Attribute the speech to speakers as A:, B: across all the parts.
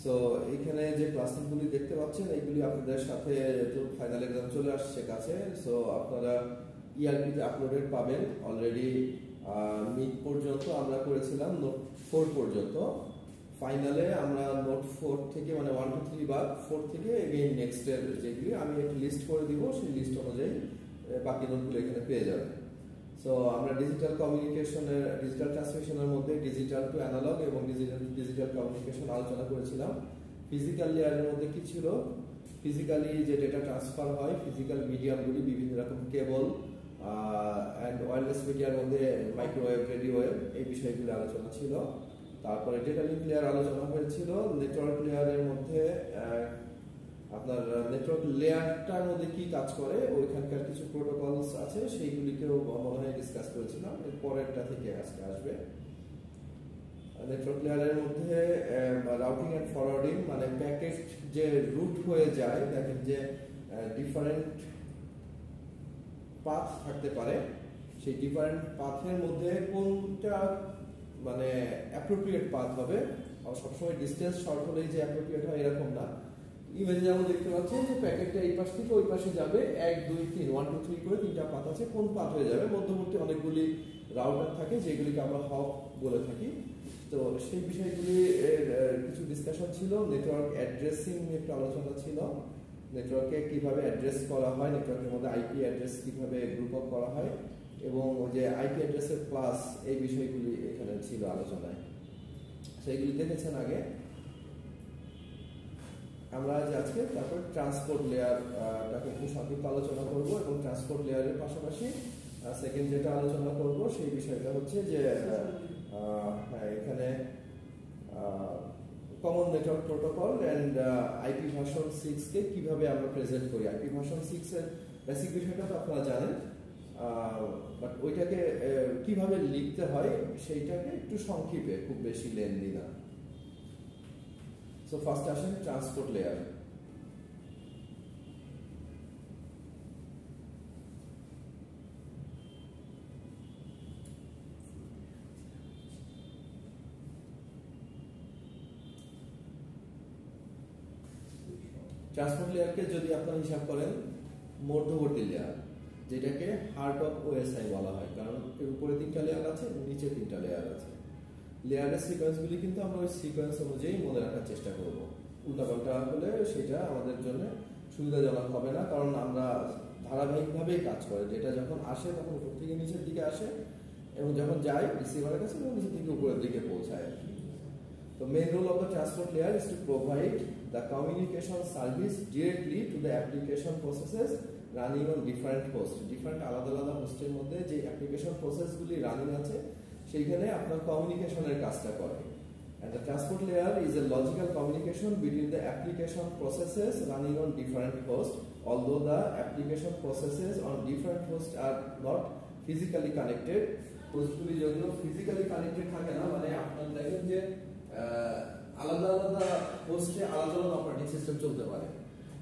A: So এখানে যে ক্লাসগুলি দেখতে পাচ্ছেন এগুলি আপনাদের সাথে ফাইনাল এক্সাম চলে আসছে কাছে, সো আপনারা ইআরপিতে আপলোডেড পাবেন। অলরেডি মিড পর্যন্ত আমরা করেছিলাম নোট 4 পর্যন্ত, ফাইনালে আমরা নোট 4 থেকে মানে 1 2 3 বাদ 4 থেকে এগেইন নেক্সটের যেগুলি আমি একটা লিস্ট করে দিব, সেই লিস্ট অনুযায়ী বাকি নোটগুলো এখানে পেয়ে যাবেন। সো আমরা ডিজিটাল কমিউনিকেশনের ডিজিটাল ট্রান্সমিশনের মধ্যে ডিজিটাল টু অ্যানালগ এবং ডিজিটাল কমিউনিকেশন আলোচনা করেছিলাম। ফিজিক্যাল লেয়ারের মধ্যে কি ছিল, ফিজিক্যালি যে ডেটা ট্রান্সফার হয় ফিজিক্যাল মিডিয়ামগুলি বিভিন্ন রকম কেবল অ্যান্ড ওয়্যারলেস মিডিয়ার মধ্যে মাইক্রোওয়েভ, রেডিও ওয়েভ, এই বিষয়গুলি আলোচনা ছিল। তারপরে ডেটা লিঙ্ক লেয়ার আলোচনা হয়েছিল। নেটওয়ার্ক লেয়ারের মধ্যে আপনার নেটওয়ার্ক লেয়ারটার মধ্যে কি কাজ করে ওইখানকার কিছু প্রোটোকলস আছে, সেইগুলিকেও মনে হয় ডিসকাস করেছিলাম। এর পরেরটা থেকে আজকে আসবে। নেটওয়ার্ক লেয়ারের মধ্যে রাউটিং এন্ড ফরওয়ার্ডিং, মানে প্যাকেট যে রুট হয়ে যায়, দেখেন যে ডিফারেন্ট পাথ থাকতে পারে, সেই ডিফারেন্ট পাথের মধ্যে কোনটা মানে অ্যাপ্রোপ্রিয়েট পাথ হবে। আর সবসময় ডিস্টেন্স শর্ট হলেই যে অ্যাপ্রোপ্রিয়েট হয় এরকম না। ইমেজে যেমন দেখতে পাচ্ছেন যে প্যাকেটটা এই পাশ থেকে ওই পাশে যাবে, 1 2 3 1 2 3 করে 3টা পাথ আছে, কোন পাথ হয়ে যাবে। মধ্যবর্তী অনেকগুলি রাউটার থাকে যেগুলিকে আমরা হপ বলে থাকি। তো সেই বিষয়গুলি কিছু ডিসকাশন ছিল। নেটওয়ার্ক অ্যাড্রেসিং নিয়ে একটা আলোচনা ছিল, নেটওয়ার্কে কিভাবে অ্যাড্রেস করা হয়, নেটওয়ার্কের মধ্যে আইপি অ্যাড্রেস কিভাবে গ্রুপ আপ করা হয় এবং যে আইপি অ্যাড্রেসের ক্লাস, এই বিষয়গুলি এখানে ছিল আলোচনায়। সেইগুলি দেখেছেন আগে। আমরা আজকে তারপর ট্রান্সপোর্ট লেয়ারটাকে একটু সংক্ষিপ্ত আলোচনা করব এবং ট্রান্সপোর্ট লেয়ারের পাশাপাশি সেকেন্ড যেটা আলোচনা করব সেই বিষয়টা হচ্ছে যে এখানে common network protocol and IP version 6 কে কিভাবে আমরা প্রেজেন্ট করি। আইপি ভার্সন 6 এর বেসিক বিষয়টা তো আপনারা জানেন, বাট ওইটাকে কিভাবে লিখতে হয় সেইটাকে একটু সংক্ষেপে, খুব বেশি লেন্দি না। সো ফার্স্ট আসেন ট্রান্সপোর্ট লেয়ার। ট্রান্সপোর্ট লেয়ারকে যদি আপনারা হিসাব করেন মধ্যবর্তী লেয়ার, যেটাকে হার্ট অফ ওএসআই বলা হয়, কারণ এর উপরে 3টা লেয়ার আছে এবং নিচে 3টা লেয়ার আছে। লেয়ারের সিকোয়েন্সগুলি কিন্তু আমরা ওই সিকোয়েন্স অনুযায়ী মনে রাখার চেষ্টা করব। উল্টাপাল্টা হলে সেটা আমাদের জন্য সুবিধাজনক হবে না, কারণ আমরা ধারাবাহিকভাবেই কাজ করে। যেটা যখন আসে তখন উপর থেকে নিচের দিকে আসে এবং যখন যায় রিসিভারের কাছে তখন নিচের থেকে উপরের দিকে পৌঁছায়। তো main role of the transport layer is to provide the communication service directly to the application processes running on different hosts. Different আলাদা আলাদা হোস্টের মধ্যে যে অ্যাপ্লিকেশন প্রসেসগুলি রানিং আছে সেইখানে আপনার কমিউনিকেশনের কাজটা করে। And the transport layer is a logical communication between the application processes running on different hosts. Although the application processes on different hosts are not physically connected, হোস্টগুলি যদিও ফিজিক্যালি কানেক্টেড থাকে না, মানে আপনার দেখেন যে আলাদা আলাদা হোস্টে আলাদা আলাদা অপারেটিং সিস্টেম চলতে পারে।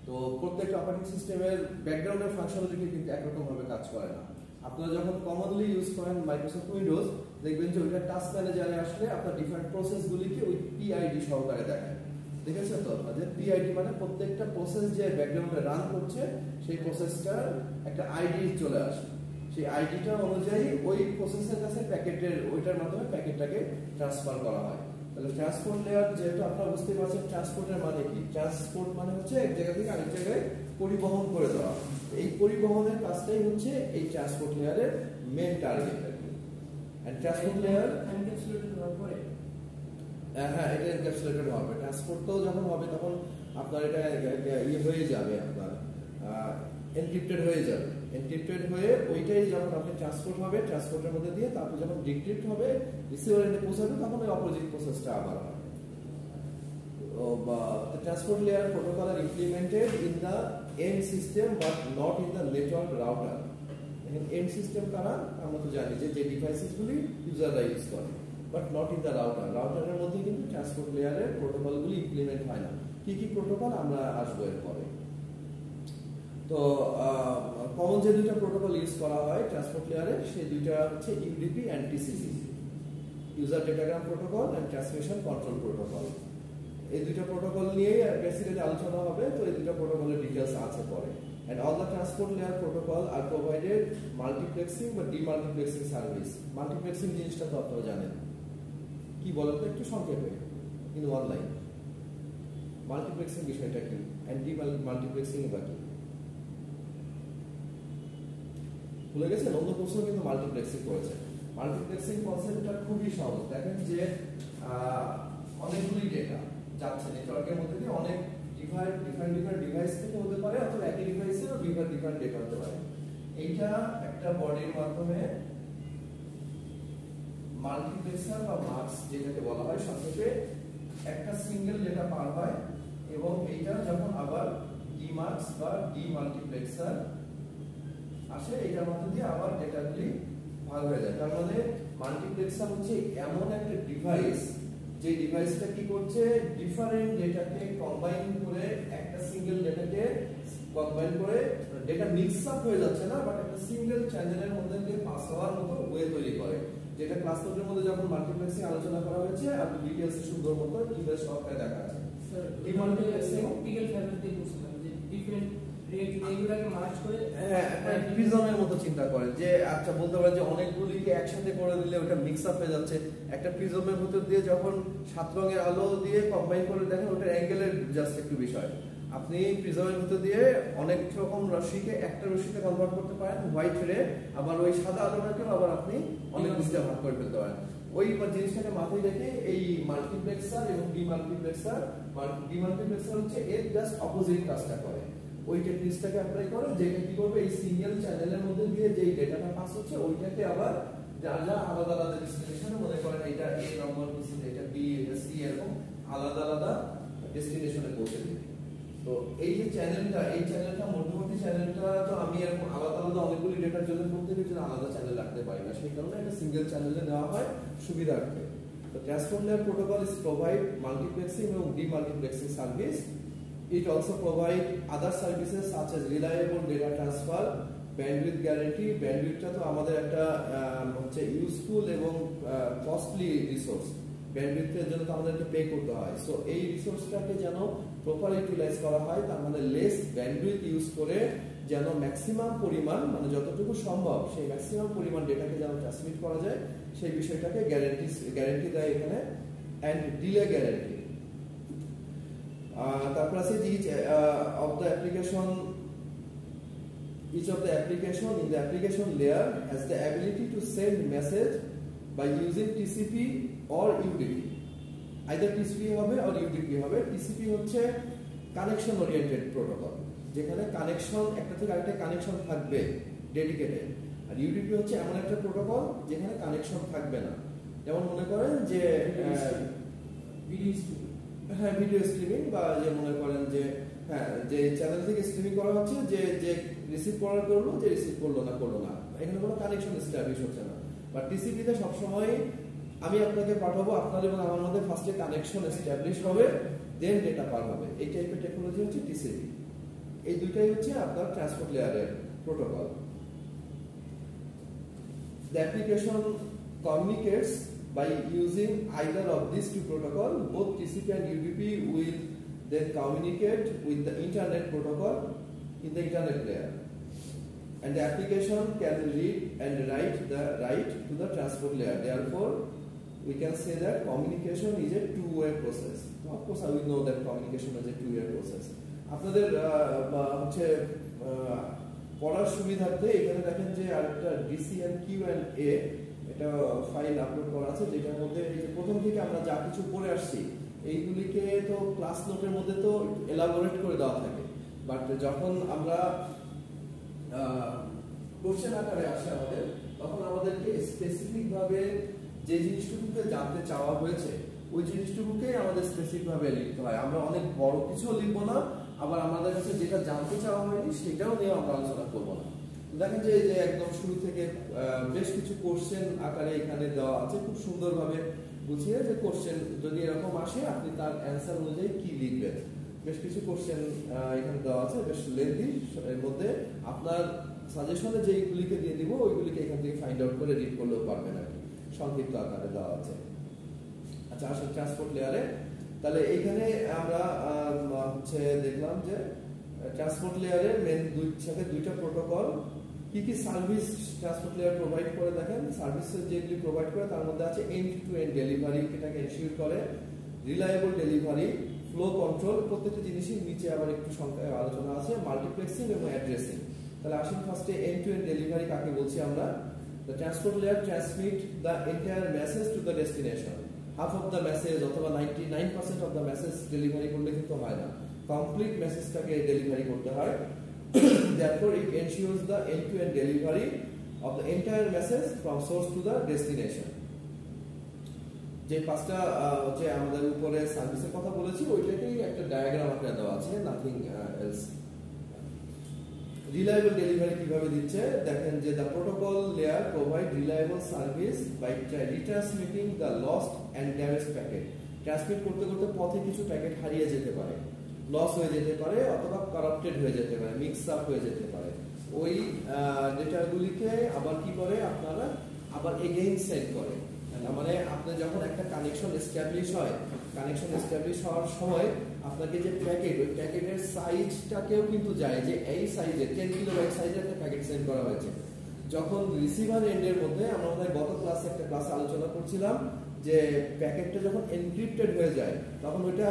A: তো প্রত্যেকটা অপারেটিং সিস্টেমের ব্যাকগ্রাউন্ডের ফাংশনালিটি কিন্তু একরকম ভাবে কাজ করে না। আপনারা যখন কমনলি ইউজ করেন মাইক্রোসফট উইন্ডোজ, দেখবেন যে ওইটা টাস্ক ম্যানেজারে আসলে আপনার ডিফারেন্ট প্রসেসগুলিকে ওই পিআইডি সহকারে দেখায়। দেখেছেন তো যে পিআইডি মানে প্রত্যেকটা প্রসেস যে ব্যাকগ্রাউন্ডে রান করছে সেই প্রসেসটার একটা আইডি চলে আসে। সেই আইডিটা অনুযায়ী ওই প্রসেসের কাছে প্যাকেটের ওইটার মাধ্যমে প্যাকেটটাকে ট্রান্সফার করা হয়। তাহলে ট্রান্সপোর্ট লেয়ার যেহেতু আপনারা বুঝতে পারছেন ট্রান্সপোর্টের মানে কি, ট্রান্সপোর্ট মানে হচ্ছে এক জায়গা থেকে আরেক জায়গায় পরিবহন করে দেওয়া। এই পরিবহনের কাজটাই হচ্ছে এই ট্রান্সপোর্ট লেয়ারের main target. And transport layer encapsulated হওয়ার পরে হ্যাঁ এটা এনক্যাপসুলেটেড হবে। ট্রান্সপোর্ট তো যখন হবে তখন আপনার এটা হয়ে যাবে, আপনার এনক্রিপ্টেড হয়ে যাবে। এনক্রিপ্টেড হয়ে ওইটাই যখন আপনি ট্রান্সপোর্ট হবে, ট্রান্সপোর্টের মধ্যে দিয়ে তারপর যখন ডিক্রিপ্ট হবে রিসিভার এন্ডে পৌঁছাবে তখন ওই অপোজিট প্রসেসটা আবার হবে। The transport layer protocol are implemented in the end system but not in the network router. end system কারা আমরা তো জানি যে ডিভাইসেসগুলি ইউজাররা ইউজ করে, but not in the router. রাউটারের মধ্যে কিন্তু ট্রান্সপোর্ট লেয়ারের প্রোটোকলগুলি ইমপ্লিমেন্ট হয় না। কি কি প্রোটোকল আমরা আসবো এরপরে। তো কমন যে দুইটা প্রোটোকল ইউজ করা হয় ট্রান্সপোর্ট লেয়ারে, সেই দুইটা হচ্ছে UDP and TCP, user datagram protocol and transmission control protocol. এই দুইটা প্রোটোকল নিয়ে বেসিক্যালি আলোচনা হবে। তো এই দুইটা প্রোটোকলের ডিটেইলস আছে পরে। And all the transport layer protocol are provided multiplexing বা demultiplexing service. Multiplexing জিনিসটা তো আপনারা জানেন, কি বলেন তো একটু সংক্ষেপে ইন ওয়ান লাইন। মাল্টিপ্লেক্সিং বিষয়টা কি, and demultiplexing বা কি ভুলে গেছেন? অন্য প্রশ্ন কিন্তু মাল্টিপ্লেক্সিং করেছে। মাল্টিপ্লেক্সিং কনসেপ্টটা খুবই সহজ। দেখেন যে অনেকগুলি ডেটা যাচ্ছে নেটওয়ার্কের মধ্যে দিয়ে, অনেক ডিফারেন্ট ডিভাইস থেকে হতে পারে, অথবা একই ডিভাইসেরও ডিফারেন্ট ডেটা হতে পারে। এইটা একটা বডির মাধ্যমে মাল্টিপ্লেক্সার বা মাস্ক যেটাকে বলা হয় সংক্ষেপে, একটা সিঙ্গেল ডেটা পার হয়, এবং এইটা যখন আবার ডিমাস্ক বা ডিমাল্টিপ্লেক্সার আসে, এইটার মধ্যে দিয়ে আবার ডেটাগুলি ভাগ হয়ে যায়। তার মানে মাল্টিপ্লেক্সার হচ্ছে এমন একটা ডিভাইস যে ডিভাইসটা কি করছে, ডিফারেন্ট ডেটাকে কম্বাইন করে একটা সিঙ্গেল ডেটাকে কম্বাইন করে, ডেটা মিক্স আপ হয়ে যাচ্ছে না, বাট একটা সিঙ্গেল চ্যানেলের মধ্যে দিয়ে পাস হওয়ার মতো ওয়ে তৈরি করে। যেটা ক্লাস নোটের মধ্যে যখন মাল্টিপ্লেক্সিং আলোচনা করা হয়েছে, আপনি ডিটেইলস সুন্দর মতো ইমেজ সহকারে দেখা আছে।
B: স্যার ডিমাল্টিপ্লেক্সিং অপটিক্যাল ফাইবারতে বলছিলাম যে ডিফারেন্ট রেগুলারকে মার্জ করে
A: প্রিজমের মতো চিন্তা করে, যে আচ্ছা বলতে পারেন যে অনেকগুলিকে একসাথে করে দিলে ওটা মিক্স আপ হয়ে যাচ্ছে। একটা প্রিজমের ভিতর দিয়ে যখন 7 রঙের আলো দিয়ে কম্বাইন করে দেখেন, ওটার অ্যাঙ্গেলের জাস্ট একটু বিষয়। আপনি প্রিজমের ভিতর দিয়ে অনেক রকম রশ্মিকে একটা রশ্মিতে কনভার্ট করতে পারেন হোয়াইট রে, আবার ওই সাদা আলোটাকেও আবার আপনি অনেক গুলিতে ভাগ করে ফেলতে পারেন। ওই জিনিসটাকে মাথায় রেখে এই মাল্টিপ্লেক্সার এবং ডিমাল্টিপ্লেক্সার হচ্ছে এর জাস্ট অপোজিট কাজটা করে। ওই টেকনিকটাকে অ্যাপ্লাই করে, যেটা কি করবে, এই সিঙ্গেল চ্যানেলের মধ্যে দিয়ে যেই ডেটাটা পাস হচ্ছে ওইটাকে আবার যা আলাদা আলাদা ডেস্টিনেশনে, মনে করেন এটা এ নম্বর কিছু, এটা বি, এটা সি, এরকম আলাদা আলাদা ডেস্টিনেশনে পৌঁছে দিবে। তো এই যে চ্যানেলটা, এই চ্যানেলটা মধ্যবর্তী চ্যানেলটা তো আমি এরকম আলাদা আলাদা অনেকগুলি ডেটার জন্য করতে গেলে আলাদা চ্যানেল রাখতে পারি না, সেই কারণে একটা সিঙ্গেল চ্যানেলে দেওয়া হয় সুবিধার্থে। তো transport layer protocol is provide multiplexing এবং demultiplexing service. It also provide other services such as reliable data transfer, bandwidth guarantee. Bandwidthটা তো আমাদের একটা হচ্ছে ইউজফুল এবং কস্টলি রিসোর্স। ব্যান্ডউইথের জন্য তো আমাদেরকে পে করতে হয়। সো এই রিসোর্সটাকে যেন প্রপার ইউটিলাইজ করা হয়, তার মানে লেস ব্যান্ডউইথ ইউজ করে যেন ম্যাক্সিমাম পরিমাণ, মানে যতটুকু সম্ভব সেই ম্যাক্সিমাম পরিমাণ ডেটাকে যেন ট্রান্সমিট করা যায়, সেই বিষয়টাকে গ্যারান্টি দেয় এখানে। And delay guarantee. তারপর আছে each of the application in the application layer has the ability to send message by using TCP or UDP. either TCP হবে or UDP হবে। TCP হচ্ছে কানেকশন ওরিয়েন্টেড প্রোটোকল, যেখানে connection একটা থেকে আরেকটা connection থাকবে ডেডিকেটেড। আর UDP হচ্ছে এমন একটা প্রোটোকল যেখানে কানেকশন থাকবে না। যেমন মনে করেন যে ভিডিও স্ট্রিমিং, বা যে মনে করেন যে যে চ্যানেল থেকে স্ট্রিমিং করা হচ্ছে, যে রিসিভ করার করলো, যে রিসিভ করলো না, এখানে কোনো কানেকশন এস্টাবলিশ হচ্ছে না। বা টিসিপি তে সবসময় আমি আপনাকে পাঠাবো, আপনার এবং আমার মধ্যে ফার্স্টে কানেকশন এস্টাবলিশ হবে, দেন ডেটা পার হবে। এই টাইপের টেকনোলজি হচ্ছে টিসিপি। এই দুইটাই হচ্ছে আপনার ট্রান্সপোর্ট লেয়ারের protocol. The application communicates by using either of these two protocols. Both TCP and UDP will then communicate with the internet protocol in the internet layer, and the application can read and write to the transport layer. Therefore, we can say that communication is a two-way process. Of course, we know that communication is a two-way process. আপনাদের হচ্ছে পড়ার সুবিধার্থে এখানে দেখেন যে আরেকটা DCMQ&A এটা file upload করা আছে, যেটার মধ্যে এই যে প্রথম থেকে আমরা যা কিছু পড়ে আসছি এইগুলিকে তো ক্লাস নোটের মধ্যে তো এলাবোরেট করে দেওয়া থাকে, বাট যখন আমরা কোশ্চেন আকারে আসে আমাদের, তখন আমাদেরকে স্পেসিফিক ভাবে যে জিনিসটুকুকে জানতে চাওয়া হয়েছে ওই জিনিসটুকুকে আমাদের স্পেসিফিক ভাবে লিখতে হয়। আমরা অনেক বড় কিছু লিখবো না, আবার আমাদের কাছে যেটা জানতে চাওয়া হয়নি সেটাও নিয়ে আমরা আলোচনা করবো না। দেখেন যে একদম শুরু থেকে বেশ কিছু কোশ্চেন আকারে এখানে দেওয়া আছে, খুব সুন্দরভাবে বুঝিয়ে যে কোশ্চেন যদি এরকম আসে আপনি তার অ্যান্সার অনুযায়ী কি লিখবেন। বেশ কিছু কোশ্চেন এখানে দেওয়া আছে, বেশ লেন্থি। এর মধ্যে আপনার সাজেশনে যেইগুলিকে দিয়ে দিব ওইগুলিকে এখান থেকে ফাইন্ড আউট করে রিড করলেও পারবেন আর কি, সংক্ষিপ্ত আকারে দেওয়া আছে। আচ্ছা আসলে ট্রান্সপোর্ট লেয়ারে তাহলে এখানে আমরা হচ্ছে দেখলাম যে ট্রান্সপোর্ট লেয়ারের মেন সাথে দুইটা প্রোটোকল কি সার্ভিস ট্রান্সপোর্ট লেয়ার প্রোভাইড করে। দেখেন সার্ভিসেস যেগুলি প্রোভাইড করে তার মধ্যে আছে এন্ড টু এন্ড ডেলিভারি, এটাকে এনশিওর করে, রিলায়েবল ডেলিভারি, ফ্লো কন্ট্রোল, প্রত্যেকটা জিনিসই নিচে আবার একটু সংখ্যায় আলোচনা আছে, মাল্টিপ্লেক্সিং এবং অ্যাড্রেসিং। তাহলে আসুন ফার্স্টে এন্ড টু এন্ড ডেলিভারি কাকে বলছি আমরা। The transport layer transmit the entire message to the destination. Half of the message অথবা 99% of the message ডেলিভারি করলে কিন্তু হয় না, কমপ্লিট মেসেজটাকে ডেলিভারি করতে হয়। Therefore it ensures the end-to-end delivery of the entire message from source to the destination. যে পাঁচটা যে আমাদের উপরে সার্ভিসের কথা বলেছি ওইটাকেই একটা ডায়াগ্রাম আকারে দেওয়া আছে, নাথিং এলস। রিলায়েবল ডেলিভারি কিভাবে দিচ্ছে দেখেন যে the protocol layer provide reliable service by retransmitting the lost and damage packet. Transmit করতে করতে পথে কিছু প্যাকেট হারিয়ে যেতে পারে, লস হয়ে যেতে পারে অথবা কারাপ্টেড হয়ে যেতে পারে, মিক্স আপ হয়ে যেতে পারে। ওই ডেটাগুলিকে আবার কি করে আপনারা আবার এগেইন সেন্ড করে। মানে আপনি যখন একটা কানেকশন এস্টাবলিশ হয়, কানেকশন এস্টাবলিশ হওয়ার সময় আপনাকে যে প্যাকেট, ওই প্যাকেটের সাইজটাকেও কিন্তু যায় যে এই সাইজে 10 কিলোবাইট সাইজের একটা প্যাকেট সেন্ড করা হয়েছে। যখন রিসিভার এন্ডের মধ্যে আমরা গত ক্লাসে একটা ক্লাসে আলোচনা করছিলাম যে প্যাকেটটা যখন এনক্রিপ্টেড হয়ে যায় তখন ওইটা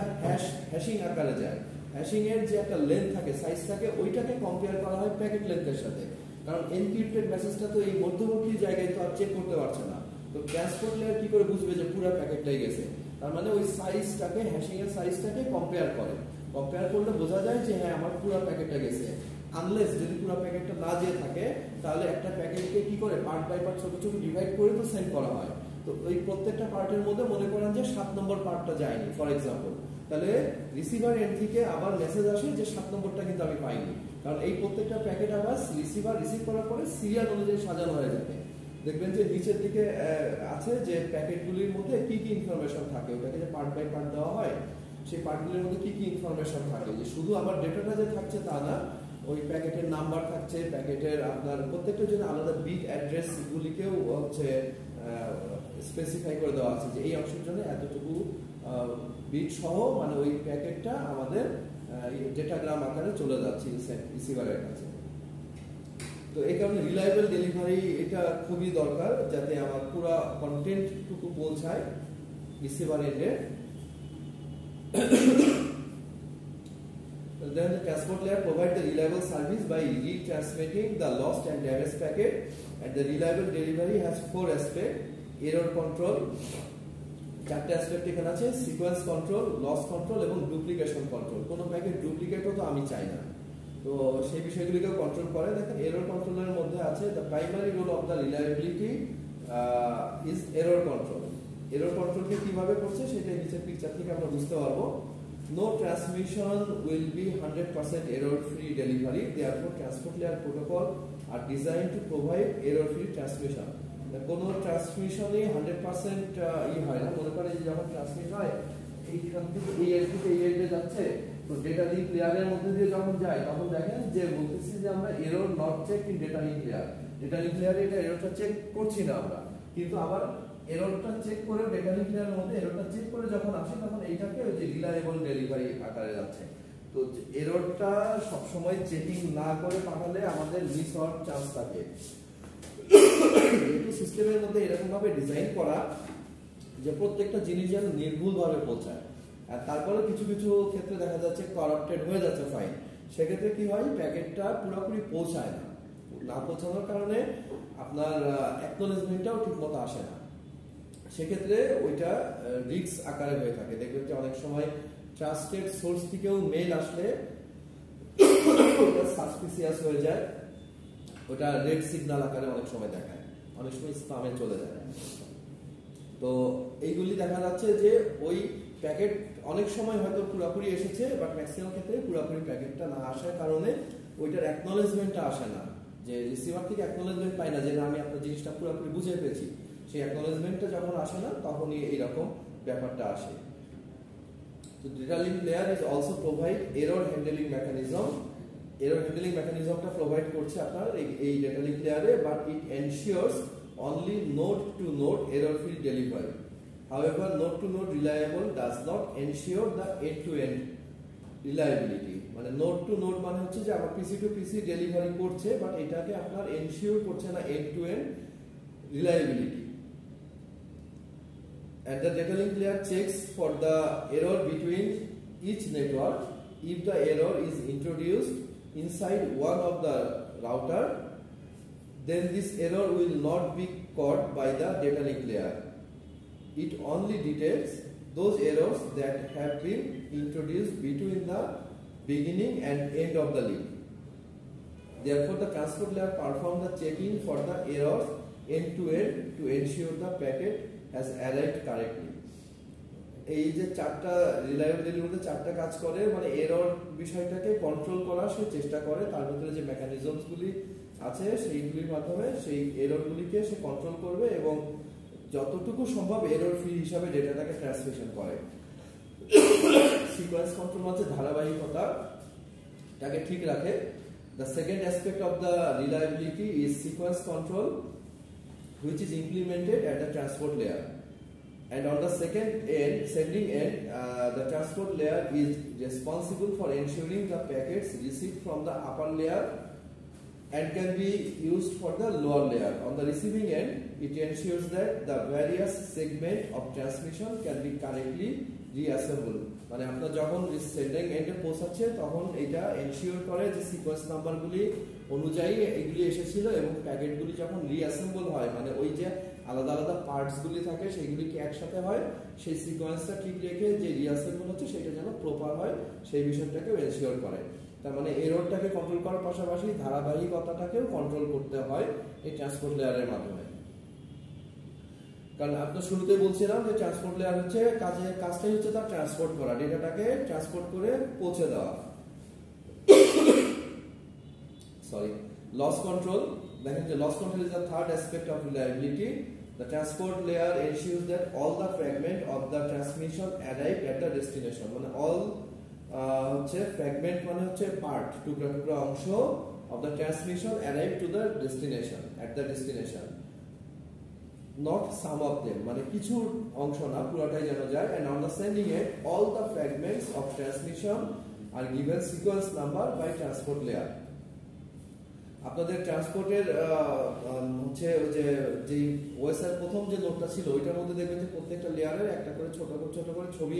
A: হ্যাশিং আকারে যায়। হ্যাশিং এর যে একটা লেন্থ থাকে, সাইজ থাকে, ওইটাকে কম্পেয়ার করা হয় প্যাকেট লেন্থের সাথে, কারণ এনক্রিপ্টেড মেসেজটা তো এই মধ্যবর্তী জায়গায় তো আর চেক করতে পারছে না। তো ট্রান্সপোর্ট লেয়ার কি করে বুঝবে যে পুরো প্যাকেটটাই গেছে? তার মানে ওই সাইজটাকে, হ্যাশিং এর সাইজটাকে কম্পেয়ার করে, কম্পেয়ার করলে বোঝা যায় যে হ্যাঁ আমার পুরো প্যাকেটটা গেছে। আনলেস যদি পুরো প্যাকেটটা না যেয়ে থাকে তাহলে একটা প্যাকেটকে কি করে পার্ট বাই পার্ট ছোট ছোট ডিভাইড করে তো সেন্ড করা হয়। তো ওই প্রত্যেকটা পার্টের মধ্যে মনে করেন যে 7 নম্বর পার্টটা যায়নি ফর এক্সাম্পল, তাহলে রিসিভার এন্ড থেকে আবার মেসেজ আসে যে 7 নম্বরটা কিন্তু আমি পাইনি, কারণ এই প্রত্যেকটা প্যাকেট আবার রিসিভার রিসিভ করার পরে সিরিয়াল অনুযায়ী সাজানো হয়ে যাবে। দেখবেন যে নিচের দিকে আছে যে প্যাকেটগুলির মধ্যে কি কি ইনফরমেশন থাকে, ওটাকে যে পার্ট বাই পার্ট দেওয়া হয়, সেই পার্টগুলির মধ্যে কি কি ইনফরমেশন থাকে, যে শুধু আমার ডেটাটা যে থাকছে তা না, ওই প্যাকেটের নাম্বার থাকছে, প্যাকেটের আপনার প্রত্যেকটার জন্য আলাদা বিট অ্যাড্রেস গুলিকেও হচ্ছে স্পেসিফাই করে দেওয়া আছে যে এই অংশের জন্য এতটুকু বিট সহ মানে ওই প্যাকেটটা আমাদের ডেটাগ্রাম আকারে চলে যাচ্ছে রিসিভারের কাছে। তো এই কারণে রিলায়েবল ডেলিভারি এটা খুবই দরকার, যাতে আমার পুরো কন্টেন্টটুকু পৌঁছায় রিসিভার এন্ডে। Then the transport layer provide the reliable service by retransmitting the lost and damaged packet, and the reliable delivery has 4 aspects: error control, চারটে অ্যাসপেক্ট এখানে আছে, সিকোয়েন্স কন্ট্রোল, লস কন্ট্রোল এবং ডুপ্লিকেশন কন্ট্রোল। কোনো packet ডুপ্লিকেটও তো আমি চাই না, তো সেই বিষয়গুলিকেও কন্ট্রোল করে। দেখেন এরর কন্ট্রোলের মধ্যে আছে the primary role of the reliability is error control. Error কন্ট্রোলকে কিভাবে করছে সেটা নিচের পিকচার থেকে আমরা বুঝতে পারবো। No transmission will be 100% error-free delivery. Therefore, transport layer protocol are designed to provide error-free transmission. কোনো ট্রান্সমিশনই 100% হয় না। মনে করেন যে যখন ট্রান্সমিট হয় এইখান থেকে এই এন্ড থেকে এই এন্ডে যাচ্ছে, তো ডেটা লিঙ্ক লেয়ারের মধ্যে দিয়ে যখন যায় তখন দেখেন যে বলতেছি যে আমরা error not check in data link layer. Data link লেয়ারে এটা এররটা চেক করছি না আমরা, কিন্তু আবার এররটা চেক করে ডেটা লিঙ্ক লেয়ারের মধ্যে এররটা চেক করে যখন আসে তখন এইটাকে ওই যে রিলায়েবল ডেলিভারি আকারে যাচ্ছে। তো এররটা সব সময় চেকিং না করে পাঠালে আমাদের মিস হওয়ার চান্স থাকে। কিন্তু সিস্টেমের মধ্যে এরকম ভাবে ডিজাইন করা যে প্রত্যেকটা জিনিস যেন নির্ভুলভাবে পৌঁছায়। আর তারপরে কিছু কিছু ক্ষেত্রে দেখা যাচ্ছে কারাপ্টেড হয়ে যাচ্ছে ফাইল, সেক্ষেত্রে কি হয় প্যাকেটটা পুরোপুরি পৌঁছায় না, না পৌঁছানোর কারণে আপনার অ্যাকনোলেজমেন্টটাও ঠিকমতো আসে না। সেক্ষেত্রে ওইটা রিস্ক আকারে হয়ে থাকে। দেখবেন যে অনেক সময় ট্রাস্টেড সোর্স থেকেও মেল আসলে ওটা সাসপিসিয়াস হয়ে যায়, ওটা রেড সিগন্যাল আকারে অনেক সময় দেখায়, অনেক সময় স্প্যামে চলে যায়। তো এইগুলি দেখা যাচ্ছে যে ওই প্যাকেট অনেক সময় হয়তো পুরোপুরি এসেছে, বাট ম্যাক্সিমাম ক্ষেত্রে পুরোপুরি প্যাকেটটা না আসার কারণে ওইটার অ্যাকনোলেজমেন্টটা আসে না, যে রিসিভার থেকে অ্যাকনোলেজমেন্ট পাই না যে আমি আপনার জিনিসটা পুরোপুরি বুঝে পেয়েছি। সেই অ্যাকনোলেজমেন্টটা যখন আসে না তখনই এইরকম ব্যাপারটা আসে। তো data link layer is also provide error handling mechanism. Error handling মেকানিজমটা প্রোভাইড করছে আপনার এই ডেটা লিঙ্ক লেয়ারে, but it ensures only node to node error free delivery. However, node-to-node reliable does not ensure the end-to-end reliability. মানে node-to-node মানে হচ্ছে যে আমার PC to PC ডেলিভারি করছে, বাট এটাকে আপনার এনশিওর করছে না end-to-end reliability. And the data link layer checks for the error between each network. If the error is introduced inside one of the router, then this error will not be caught by the data link layer. It only detects those errors that have been introduced between the beginning and end of the link. Therefore, the transport layer performs the checking for the errors end to end to ensure the packet has arrived correctly. এই যে চারটা রিলায়েবিলিটির মধ্যে চারটা কাজ করে, মানে error বিষয়টাকে control করার সে চেষ্টা করে, তার ভিতরে যে মেকানিজমস গুলি আছে সেইগুলির মাধ্যমে সেই এররগুলিকে সে কন্ট্রোল করবে এবং যতটুকু সম্ভব এরর ফ্রি হিসাবে ডেটাটাকে ট্রান্সমিশন করে। সিকোয়েন্স কন্ট্রোল হচ্ছে ধারাবাহিকতাটাকে ঠিক রাখে। The second aspect of the reliability is sequence control, which is implemented at the transport layer. And on the sending end, the transport layer is responsible for ensuring the packets received from the upper layer and can be used for the lower layer. On the receiving end, it ensures that the various segments of transmission can be correctly reassembled. মানে আপনার যখন sending এন্ডে পৌঁছাচ্ছে তখন এটা ensure করে যে sequence নাম্বারগুলি অনুযায়ী এগুলি এসেছিল এবং প্যাকেটগুলি যখন রিঅ্যাসেম্বল হয়, মানে ওই যে আলাদা আলাদা পার্টসগুলি থাকে সেইগুলি কি একসাথে হয়, সেই সিকোয়েন্সটা ঠিক রেখে যে রিঅ্যাসেম্বল হচ্ছে সেটা যেন প্রপার হয় সেই বিষয়টাকেও এনশিওর করে। তার মানে এররটাকে কন্ট্রোল করার পাশাপাশি ধারাবাহিকতাটাকেও কন্ট্রোল করতে হয় এই ট্রান্সপোর্ট লেয়ারের মাধ্যমে। কারণ আপনার শুরুতে বলছিলাম যে ট্রান্সপোর্ট লেয়ার হচ্ছে কাজটাই হচ্ছে তার ট্রান্সপোর্ট করা, ডেটাটাকে ট্রান্সপোর্ট করে পৌঁছে দেওয়া। Sorry, loss control. দেখেন যে loss control is the third aspect of reliability. The transport layer ensures that all the fragment of the transmission arrive at the destination. মানে all হচ্ছে ফ্র্যাগমেন্ট মানে হচ্ছে পার্ট, টুকরা টুকরা অংশ of the transmission arrive to the destination, at the destination. Not some of them, মানে কিছু অংশ না, পুরোটাই যেন যায়। And on the sending end, all the fragments of transmission are given sequence number by transport layer. আপনাদের ট্রান্সপোর্টের হচ্ছে যে ওএসআর প্রথম যে নোটটা ছিল ওইটার মধ্যে দেখবেন যে প্রত্যেকটা লেয়ারের একটা করে ছোট করে ছবি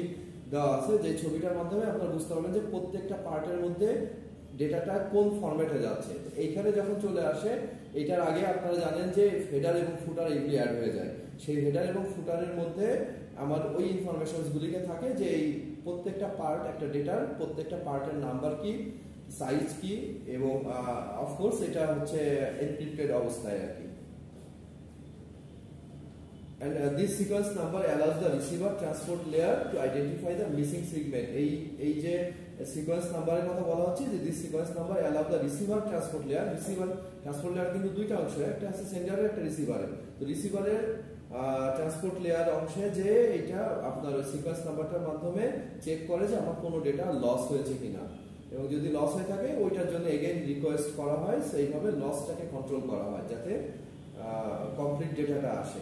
A: দেওয়া আছে, যে ছবিটার মাধ্যমে আপনারা বুঝতে পারবেন যে প্রত্যেকটা পার্টের মধ্যে ডেটাটা কোন ফরম্যাটে যাচ্ছে। এইখানে যখন চলে আসে, এটার আগে আপনারা জানেন যে হেডার এবং ফুটার এগুলি অ্যাড হয়ে যায়। সেই হেডার এবং ফুটারের মধ্যে আমার ওই ইনফরমেশনসগুলিকে থাকে যে এই প্রত্যেকটা পার্ট, একটা ডেটার প্রত্যেকটা পার্টের নাম্বার কি, সাইজ কি, এবং অফকোর্স এটা হচ্ছে এনক্রিপ্টেড অবস্থায় আর কি। And this sequence number allows the receiver transport layer to identify the missing segment. এই যে সিকোয়েন্স নাম্বারের কথা বলা হচ্ছে যে this sequence number allow the receiver transport layer. Receiver transport layer কিন্তু দুইটা অংশ, একটা আছে সেন্ডারের, একটা রিসিভারের। তো রিসিভারের ট্রান্সপোর্ট লেয়ার অংশে যে এটা আপনার সিকোয়েন্স নাম্বারটার মাধ্যমে চেক করে যে আমার কোনো ডেটা লস হয়েছে কিনা, এবং যদি লস হয়ে থাকে ওইটার জন্য এগেইন রিকোয়েস্ট করা হয়, সেইভাবে লসটাকে কন্ট্রোল করা হয় যাতে কমপ্লিট ডেটাটা আসে।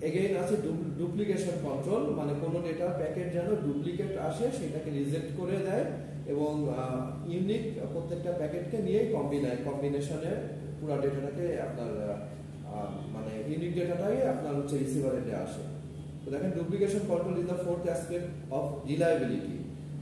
A: এগেইন আছে ডুপ্লিকেশন কন্ট্রোল, মানে কোনো ডেটা প্যাকেট যেন ডুপ্লিকেট আসে সেটাকে রিজেক্ট করে দেয় এবং ইউনিক প্রত্যেকটা প্যাকেটকে নিয়ে কম্বিনেশনে পুরো ডেটাটাকে আপনার মানে ইউনিক ডেটাটাই আপনার হচ্ছে রিসিভারে আসে। তো দেখেন duplication control is the fourth aspect of reliability.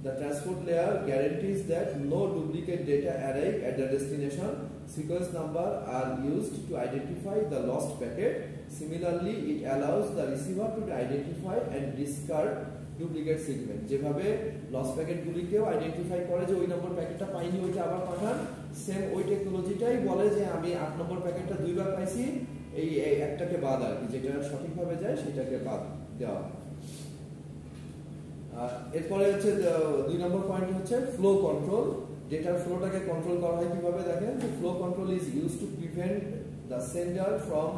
A: The transport layer guarantees that no duplicate data arrive at the destination. Sequence number are used to identify the lost packet. Similarly, it allows the receiver to identify and discard duplicate segment. যেভাবে loss প্যাকেটগুলিকেও identify করে যে ওই নম্বর প্যাকেটটা পাইনি, ওইটা আবার পাঠান, same ওই টেকনোলজিটাই বলে যে আমি 8 নম্বর প্যাকেটটা দুইবার পাইছি, এই একটাকে বাদ আর কি, যেটা সঠিকভাবে যায় সেটাকে বাদ দেওয়া। এরপরে হচ্ছে 2 নম্বর পয়েন্ট হচ্ছে ফ্লো কন্ট্রোল। ডেটার ফ্লোটাকে কন্ট্রোল করা হয় কিভাবে দেখেন, flow control is use to prevent the sender from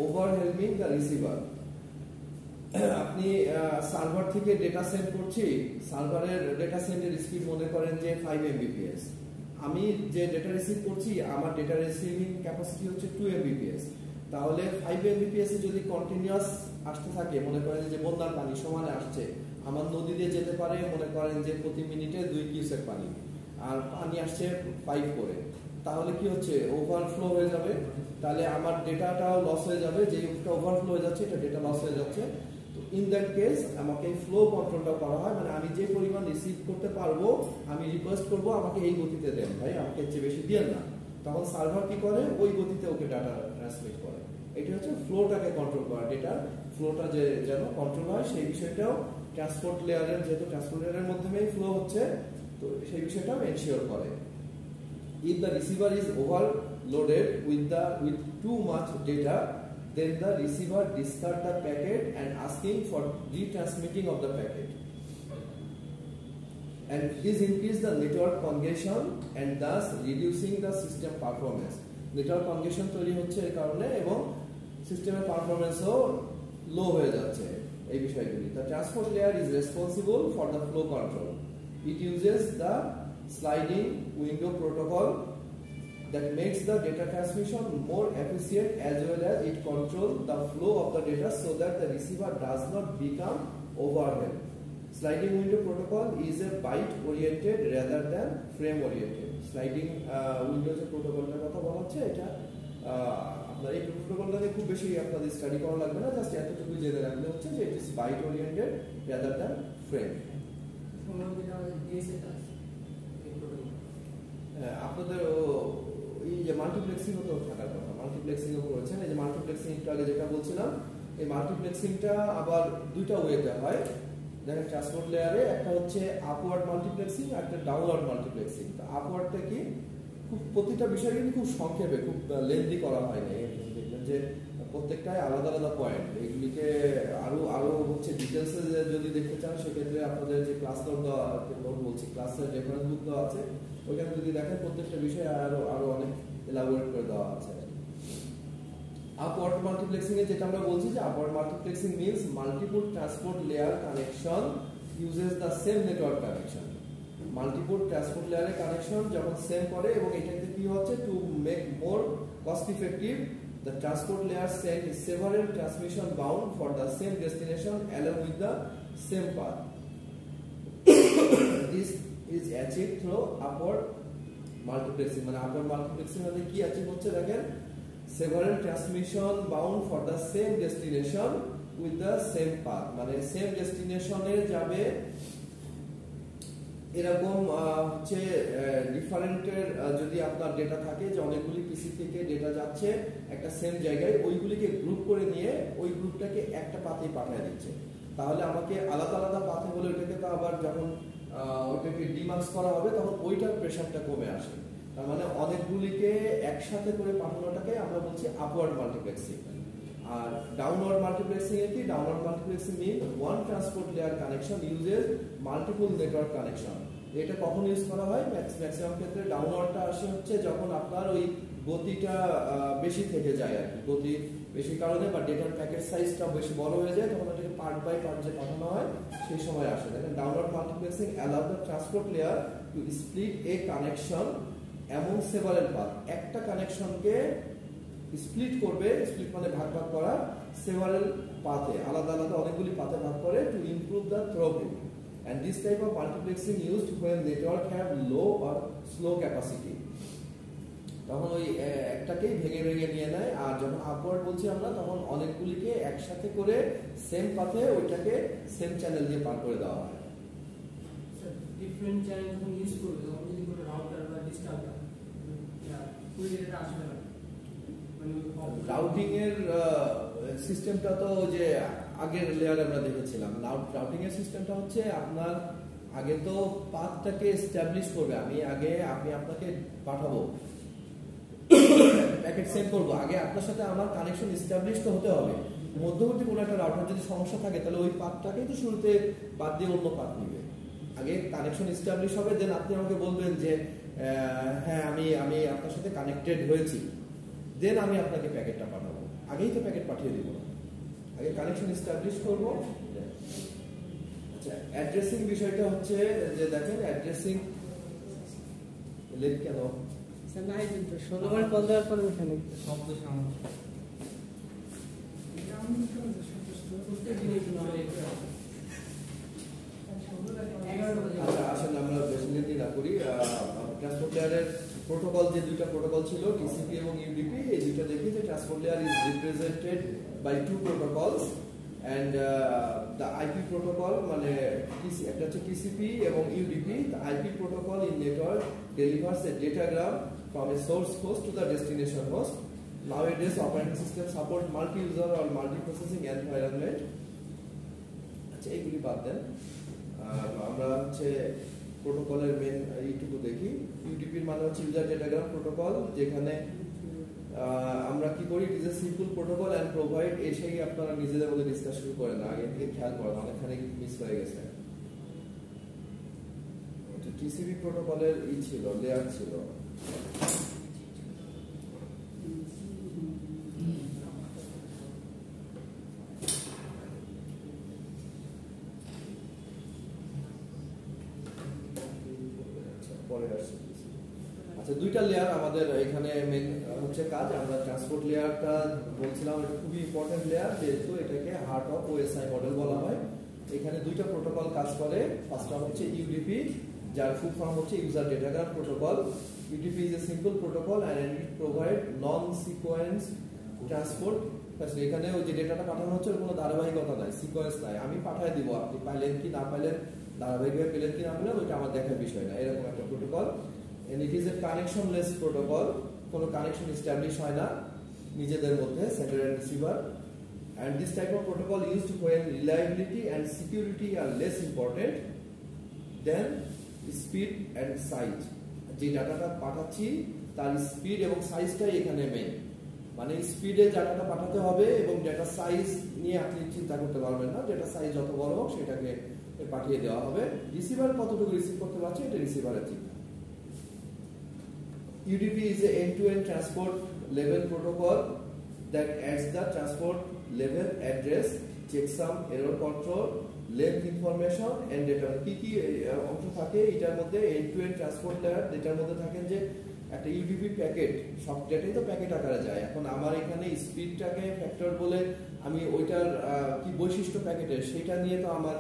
A: overwhelming the receiver. আপনি সার্ভার থেকে ডেটা সেন্ড করছি, সার্ভারের ডেটা সেন্ডের স্পিড মনে করেন যে 5 Mbps, আমি যে ডেটা রিসিভ করছি আমার ডেটা রিসিভিং ক্যাপাসিটি হচ্ছে 2 Mbps। তাহলে 5 Mbps এ যদি কন্টিনিউয়াস আসতে থাকে, মনে করেন যে বন্যার পানি সমানে আসছে, আমার নদী দিয়ে যেতে পারে মনে করেন যে প্রতি মিনিটে 2 কিউসেক পানি, আর পানি আসছে 5 করে, তাহলে কি হচ্ছে ওভারফ্লো হয়ে যাবে, তাহলে আমার ডেটাটাও লস হয়ে যাবে, যে ওভারফ্লো হয়ে যাচ্ছে এটা ডেটা লস হয়ে যাচ্ছে। তো ইন দ্যাট কেস আমাকে ফ্লো কন্ট্রোলটা করা হয়, মানে আমি যে পরিমাণ রিসিভ করতে পারবো আমি রিকোয়েস্ট করবো আমাকে এই গতিতে দেন ভাই, আমাকে চেয়ে বেশি দিয়েন না, তখন সার্ভার কি করে ওই গতিতে ওকে ডাটা ট্রান্সমিট করে। এটা হচ্ছে ফ্লোটাকে কন্ট্রোল করা, ডেটা ফ্লোটা যে যেন কন্ট্রোল হয় সেই বিষয়টাও ট্রান্সপোর্ট লেয়ারের, যেহেতু ট্রান্সপোর্ট লেয়ারের মাধ্যমেই ফ্লো হচ্ছে তো সেই বিষয়টাও এনশিওর করে। If the receiver is overloaded with too much data, then the receiver discard the packet and asking for retransmitting of the packet. And this increase the network congestion and thus reducing the system performance. Network congestion তৈরি হচ্ছে এই কারণে এবং সিস্টেমের পারফরম্যান্সও লো হয়ে যাচ্ছে এই বিষয়গুলি। The transport layer is responsible for the flow control. It uses the sliding window protocol that makes the data transmission more efficient, as well as it controls the flow of the data so that the receiver does not become overwhelmed. Sliding window protocol is a byte oriented rather than frame oriented. Sliding window যে প্রোটোকলটার কথা বলা হচ্ছে এটা আপনার এই প্রোটোকলটাকে খুব বেশি আপনাদের স্টাডি করা লাগবে না, জাস্ট এতটুকু জেনে রাখলে হচ্ছে যে it is byte oriented rather than frame. আপনাদের এই যে মাল্টিপ্লেক্সিং তো থাকার কথা, মাল্টিপ্লেক্সিং এ করেছেন, এই যে মাল্টিপ্লেক্সিং একটু আগে যেটা বলছিলাম, এই মাল্টিপ্লেক্সিংটা আবার দুইটা ওয়েতে হয়। দেখেন ট্রান্সপোর্ট লেয়ারে একটা হচ্ছে আপওয়ার্ড মাল্টিপ্লেক্সিং আর একটা ডাউনওয়ার্ড মাল্টিপ্লেক্সিং। তো আপওয়ার্ডটা কি খুব প্রতিটা বিষয় কিন্তু খুব সংক্ষেপে, খুব লেন্দি করা হয় না, দেখবেন যে প্রত্যেকটাই আলাদা আলাদা পয়েন্ট, এগুলিকে আরো হচ্ছে ডিটেলসে যদি দেখতে চান সেক্ষেত্রে আপনাদের যে ক্লাস নোট দেওয়া বলছি, ক্লাসের রেফারেন্স বুক দেওয়া আছে, ওইখানে যদি দেখেন প্রত্যেকটা বিষয়ে আরো অনেক এলাবোরেট করে দেওয়া আছে। Upward multiplexing এ যেটা আমরা বলছি যে upward multiplexing means multiple transport layer connection uses the same network connection. Multiple transport layer connection যখন সেম করে এবং এটাতে কি হচ্ছে to make more cost effective, the transport layer send several transmission bound for the same destination along with the same path. This is achieved through upward multiplexing. মানে upward multiplexing মানে কি achieve হচ্ছে দেখেন, several transmission bound for the same destination with the same path, মানে same ডেস্টিনেশনে যাবে এরকম হচ্ছে ডিফারেন্টের যদি আপনার ডেটা থাকে যে অনেকগুলি পিসি থেকে ডেটা যাচ্ছে একটা সেম জায়গায়, ওইগুলিকে গ্রুপ করে নিয়ে ওই গ্রুপটাকে একটা পাথে পাঠিয়ে দিচ্ছে। তাহলে আমাকে আলাদা আলাদা পাথে বলে ওইটাকে তো আবার যখন ওইটাকে ডিমার্কস করা হবে তখন ওইটার প্রেশারটা কমে আসে। তার মানে অনেকগুলিকে একসাথে করে পাঠানোটাকে আমরা বলছি আপওয়ার্ড মাল্টিপ্লেক্সিং। আর ডাউনওয়ার্ড মাল্টিপ্লেক্সিং এ কি, downward multiplexing mean one transport layer connection uses multiple network connection. এটা কখন ইউজ করা হয়, ম্যাক্সিমাম ক্ষেত্রে ডাউনওয়ার্ডটা আসে হচ্ছে যখন আপনার ওই গতিটা বেশি থেকে যায় আর কি, গতি বেশি কারণে বা ডেটার প্যাকেট সাইজটা বেশি বড় হয়ে যায়, তখন এটাকে পার্ট বাই পার্ট যে পাঠানো হয় সেই সময় আসে। দেখেন downward multiplexing allow the transport layer to split a connection among several path, একটা কানেকশনকে স্প্লিট করবে, স্প্লিট মানে ভাগ ভাগ করা, সেভারেল পাথে আলাদা আলাদা অনেকগুলি পাথে ভাগ করে to improve the throughput. And this type of multiplexing used when network have low or slow capacity. তখন ওই একটাকেই ভেঙে ভেঙে নিয়ে নেয়, আর যখন আপওয়ার্ড বলছি আমরা তখন অনেকগুলিকে একসাথে করে সেম পাথে ওইটাকে সেম চ্যানেল দিয়ে পার করে দেওয়া হয়।
B: ডিফারেন্ট চ্যানেল যখন ইউজ করবে তখন যদি কোনো রাউটার বা ডিস্ট্রাক্টর ওই ডেটা আসবে না, মানে
A: রাউটিং এর সিস্টেমটা তো যে আগের লেয়ারে আমরা দেখেছিলাম, রাউটিং এর সিস্টেমটা হচ্ছে আপনার আগে তো পাথটাকে এস্টাবলিশ করবে, আমি আপনাকে পাঠাবো প্যাকেট সেন্ড করবো, আগে আপনার সাথে আমার কানেকশন এস্টাবলিশ তো হতে হবে। মধ্যবর্তী কোনো একটা রাউটার যদি সমস্যা থাকে তাহলে ওই পাথটাকেই তো শুরুতে বাদ দিয়ে অন্য পাথ নিবে, আগে কানেকশন এস্টাবলিশ হবে, দেন আপনি আমাকে বলবেন যে হ্যাঁ আমি আপনার সাথে কানেক্টেড হয়েছি, দেন আমি আপনাকে প্যাকেটটা পাঠাবো, আগেই তো প্যাকেট পাঠিয়ে দিব না, আগে কানেকশন এস্টাবলিশ করবো। আচ্ছা, অ্যাড্রেসিং বিষয়টা হচ্ছে যে দেখেন অ্যাড্রেসিং লেট কেন
C: নাই কিন্তু 16 বার কল দেওয়ার পরে ওখানে
B: শব্দ সামনে
A: লেয়ারের প্রোটোকল, যে দুইটা প্রোটোকল ছিল টিসিপি এবং ইউডিপি, এই দুইটা দেখি যে transport layer is represented by two protocols and the IP protocol, মানে একটা হচ্ছে টিসিপি এবং UDP. The IP protocol in network delivers a datagram from a source host to the destination host. Nowadays operating system support multi-user or multi-processing environment. আচ্ছা, এইগুলি বাদ দেন, আমরা হচ্ছে প্রোটোকলের মেন এইটুকু দেখি। ইউডিপির মানে হচ্ছে ইউজার ডেটাগ্রাম প্রোটোকল, যেখানে আমরা কি করি, ইট is a simple protocol and provide, এসেই আপনারা নিজেদের মধ্যে ডিসকাস শুরু করেন না, আগে থেকে খেয়াল করেন, অনেকখানি মিস হয়ে গেছে। টিসিপি প্রোটোকলের ছিল, লেয়ার ছিল। আচ্ছা, দুইটা লেয়ার আমাদের এখানে মেন হচ্ছে কাজ। আমরা ট্রান্সপোর্ট লেয়ারটা বলছিলাম, এটা খুবই ইম্পর্টেন্ট লেয়ার, যেহেতু এটাকে হার্ট অফ ওএসআই মডেল বলা হয়। এখানে দুইটা প্রোটোকল কাজ করে। ফার্স্টটা হচ্ছে ইউডিপি, যার ফুল ফর্ম হচ্ছে user datagram protocol. UDP is a simple protocol and it provide non-sequence transport. এখানে ওই যে ডেটাটা পাঠানো হচ্ছে ওর কোনো ধারাবাহিকতা নাই, সিকোয়েন্স নাই। আমি পাঠিয়ে দিব, আপনি পাইলেন কি না পাইলেন, ধারাবাহিকভাবে পেলেন কি না পেলেন, ওইটা আমার দেখার বিষয় না, এরকম একটা protocol. and it is a connectionless protocol, কোনো কানেকশন এস্টাবলিশ হয় না নিজেদের মধ্যে, sender and receiver. and this type of protocol used when reliability and security are less important than speed and size. যে ডাটাটা পাঠাচ্ছি তার স্পিড এবং সাইজটাই এখানে মেইন, মানে স্পিডে ডাটাটা পাঠাতে হবে এবং ডেটা সাইজ নিয়ে আপনি চিন্তা করতে পারবেন না, ডেটা সাইজ যত বড় হোক সেটাকে পাঠিয়ে দেওয়া হবে। রিসিভার কতটুকু রিসিভ করতে পারছে এটা রিসিভারের চিন্তা। UDP is a end-to-end transport level protocol that adds the transport level address, checksum, error control, length information and data। কি অংশ থাকে এটার মধ্যে? End to end transport layer, যেটার মধ্যে থাকেন যে একটা ইউডিপি প্যাকেট, সব ডেটাই তো প্যাকেট আকারে যায়। এখন আমার এখানে স্পিডটাকে ফ্যাক্টর বলে আমি ওইটার কি বৈশিষ্ট্য প্যাকেটের সেটা নিয়ে তো আমার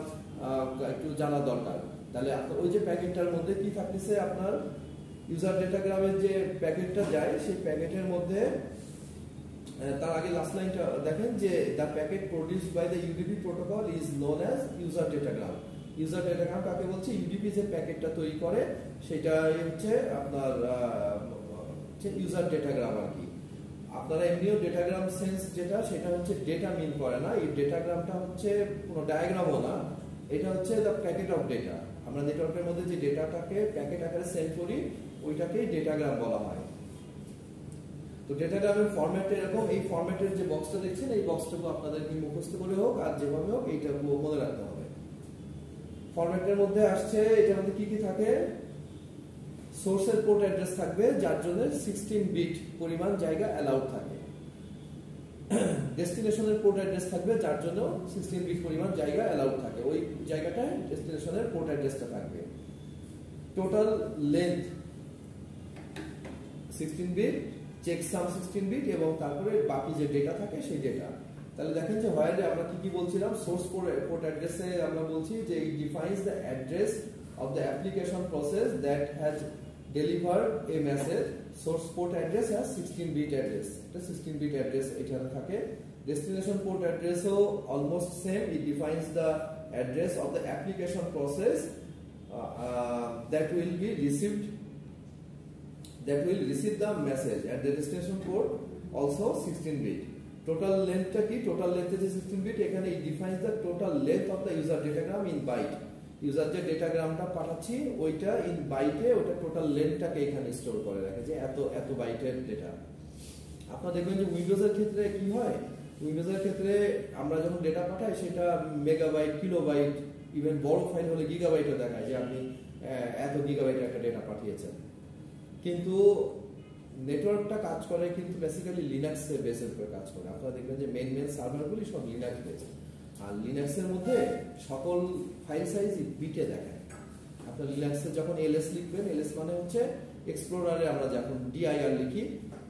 A: একটু জানা দরকার। তাহলে ওই যে প্যাকেটটার মধ্যে কি থাকতেছে, আপনার ইউজার ডেটাগ্রামের যে প্যাকেটটা যায় সেই প্যাকেটের মধ্যে তার আগে লাস্ট লাইনটা দেখেন যে the packet produced by the UDP protocol is known as user datagram. User datagram কাকে বলছে? ইউডিপি যে প্যাকেটটা তৈরি করে সেটাই হচ্ছে আপনার ইউজার ডেটাগ্রাম আর কি। আপনারা এমনিও ডেটাগ্রাম সেন্স যেটা, সেটা হচ্ছে ডেটা মিন করে না, এই ডেটাগ্রামটা হচ্ছে কোনো ডায়াগ্রামও না, এটা হচ্ছে দ্য প্যাকেট অফ ডেটা। আমরা নেটওয়ার্কের মধ্যে যে ডেটাটাকে প্যাকেট আকারে সেন্ড করি ওইটাকেই ডেটাগ্রাম বলা হয়। তো ডেটাগ্রামের ফরম্যাট এরকম, এই ফরম্যাটের যে বক্সটা দেখছেন এই বক্সটাকে আপনাদেরকে মুখস্থ করে হোক আর যেভাবে হোক এইটাকে মনে রাখতে হবে। ফরম্যাটের মধ্যে আসছে, এটার মধ্যে কি কি থাকে? সোর্সের পোর্ট অ্যাড্রেস থাকবে যার জন্য 16 বিট পরিমাণ জায়গা অ্যালাউড থাকে। ডেস্টিনেশনের পোর্ট অ্যাড্রেস থাকবে যার জন্য 16 বিট পরিমাণ জায়গা অ্যালাউড থাকে, ওই জায়গাটায় ডেস্টিনেশনের পোর্ট অ্যাড্রেসটা থাকবে। Total length 16 bit, checksum 16 bit এবং তারপরে বাকি যে ডেটা থাকে সেই ডেটা। তাহলে দেখেন যে হোয়াইলে আমরা কি বলছিলাম, সোর্স পোর্ট অ্যাড্রেসে আমরা বলছি যে it defines the address of the application process that has delivered a message. Source port address has 16 bit address, এটা 16 বিট অ্যাড্রেস এখানে থাকে। ডেস্টিনেশন পোর্ট অ্যাড্রেসও almost same, it defines the address of the application process that will receive the message at the destination port, also 16 bit. Total length টা কি? Total length is 16 bit। এখানে it defines the total length of the user datagram in byte। User যে ডেটাগ্রামটা পাঠাচ্ছি ওইটা in বাইটে, ওটা total লেন্থটাকে এখানে store করে রাখে যে এত বাইটের ডেটা। আপনারা দেখবেন যে উইন্ডোজের ক্ষেত্রে কি হয়, উইন্ডোজের ক্ষেত্রে আমরা যখন ডেটা পাঠাই সেটা মেগাবাইট, কিলোবাইট, ইভেন বড় ফাইল হলে গিগাবাইটও দেখায় যে আপনি এত গিগাবাইটের একটা ডেটা পাঠিয়েছেন। কিন্তু নেটওয়ার্কটা কাজ করে কিন্তু বেসিক্যালি লিনাক্সের বেসের উপর কাজ করে। আপনারা দেখবেন যে মেইন সার্ভারগুলি সব লিনাক্স বেসড, আর লিনাক্সের মধ্যে সকল ফাইল সাইজ বিটে দেখায়। আপনার লিনাক্সে যখন এলএস লিখবেন, এলএস মানে হচ্ছে এক্সপ্লোরারে আমরা যখন ডিআইআর লিখি,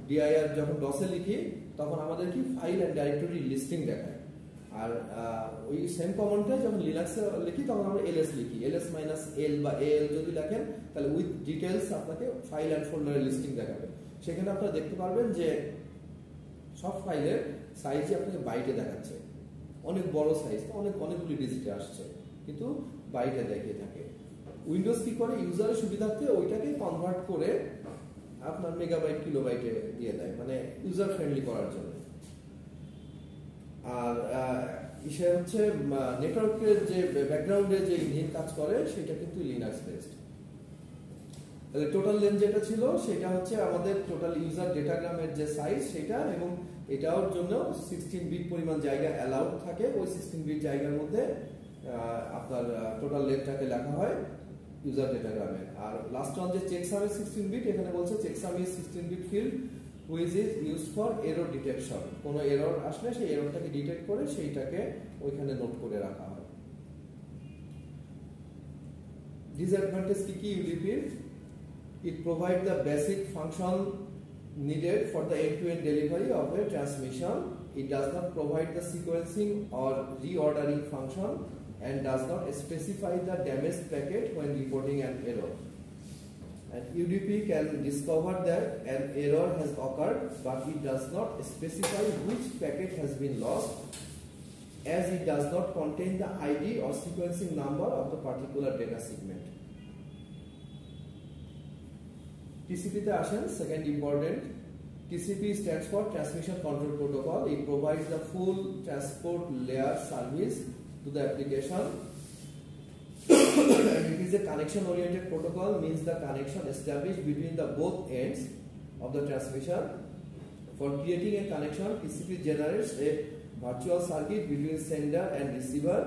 A: ডিআইআর যখন ডসে লিখি তখন আমাদের কি ফাইল অ্যান্ড ডাইরেক্টরি লিস্টিং দেখায়। আর ওই সেম কমান্ডটা যখন লিনাক্সে লিখি তখন আমরা ls লিখি, ls মাইনাস l বা al যদি লেখেন তাহলে উইথ ডিটেলস আপনাকে ফাইল অ্যান্ড ফোল্ডারের লিস্টিং দেখাবে। সেখানে আপনারা দেখতে পারবেন যে সব ফাইলের সাইজই আপনাকে বাইটে দেখাচ্ছে, অনেক বড় সাইজ, অনেকগুলি ডিজিটে আসছে, কিন্তু বাইটে দেখিয়ে থাকে। উইন্ডোজ কি করে, ইউজারের সুবিধার্থে ওইটাকে কনভার্ট করে আপনার মেগাবাইট কিলোবাইটে দিয়ে দেয়, মানে ইউজার ফ্রেন্ডলি করার জন্য। আর ইসে হচ্ছে নেটওয়ার্কের যে ব্যাকগ্রাউন্ডে যে ইঞ্জিন কাজ করে সেটা কিন্তু লিনাক্স বেসড। তাহলে টোটাল লেন্থ যেটা ছিল সেটা হচ্ছে আমাদের টোটাল ইউজার ডেটাগ্রামের যে সাইজ সেটা, এবং এটার জন্য 16 বিট পরিমাণ জায়গা অ্যালাউড থাকে। ওই 16 বিট জায়গার মধ্যে আপনার টোটাল লেন্থটাকে লেখা হয় ইউজার ডেটাগ্রামে। আর লাস্ট ওয়ান যে চেকসাম এর 16 বিট, এখানে বলছে checksum is 16 bit field which is used for error detection. কোনো এরর আসলে সেই এররটাকে ডিটেক্ট করে সেইটাকে ওইখানে নোট করে রাখা হয়। ডিসঅ্যাডভান্টেজ কি ইউডিপির? It provides the basic function needed for the end-to-end delivery of a transmission. It does not provide the sequencing or reordering function and does not specify the damaged packet when reporting an error. And UDP can discover that an error has occurred, but it does not specify which packet has been lost, as it does not contain the ID or sequencing number of the particular data segment. TCP তে আসেন, second important. TCP stands for Transmission Control Protocol. It provides the full transport layer service to the application. And it is a connection oriented protocol, means the connection established between the both ends of the transmission. For creating a connection, TCP generates a virtual circuit between sender and receiver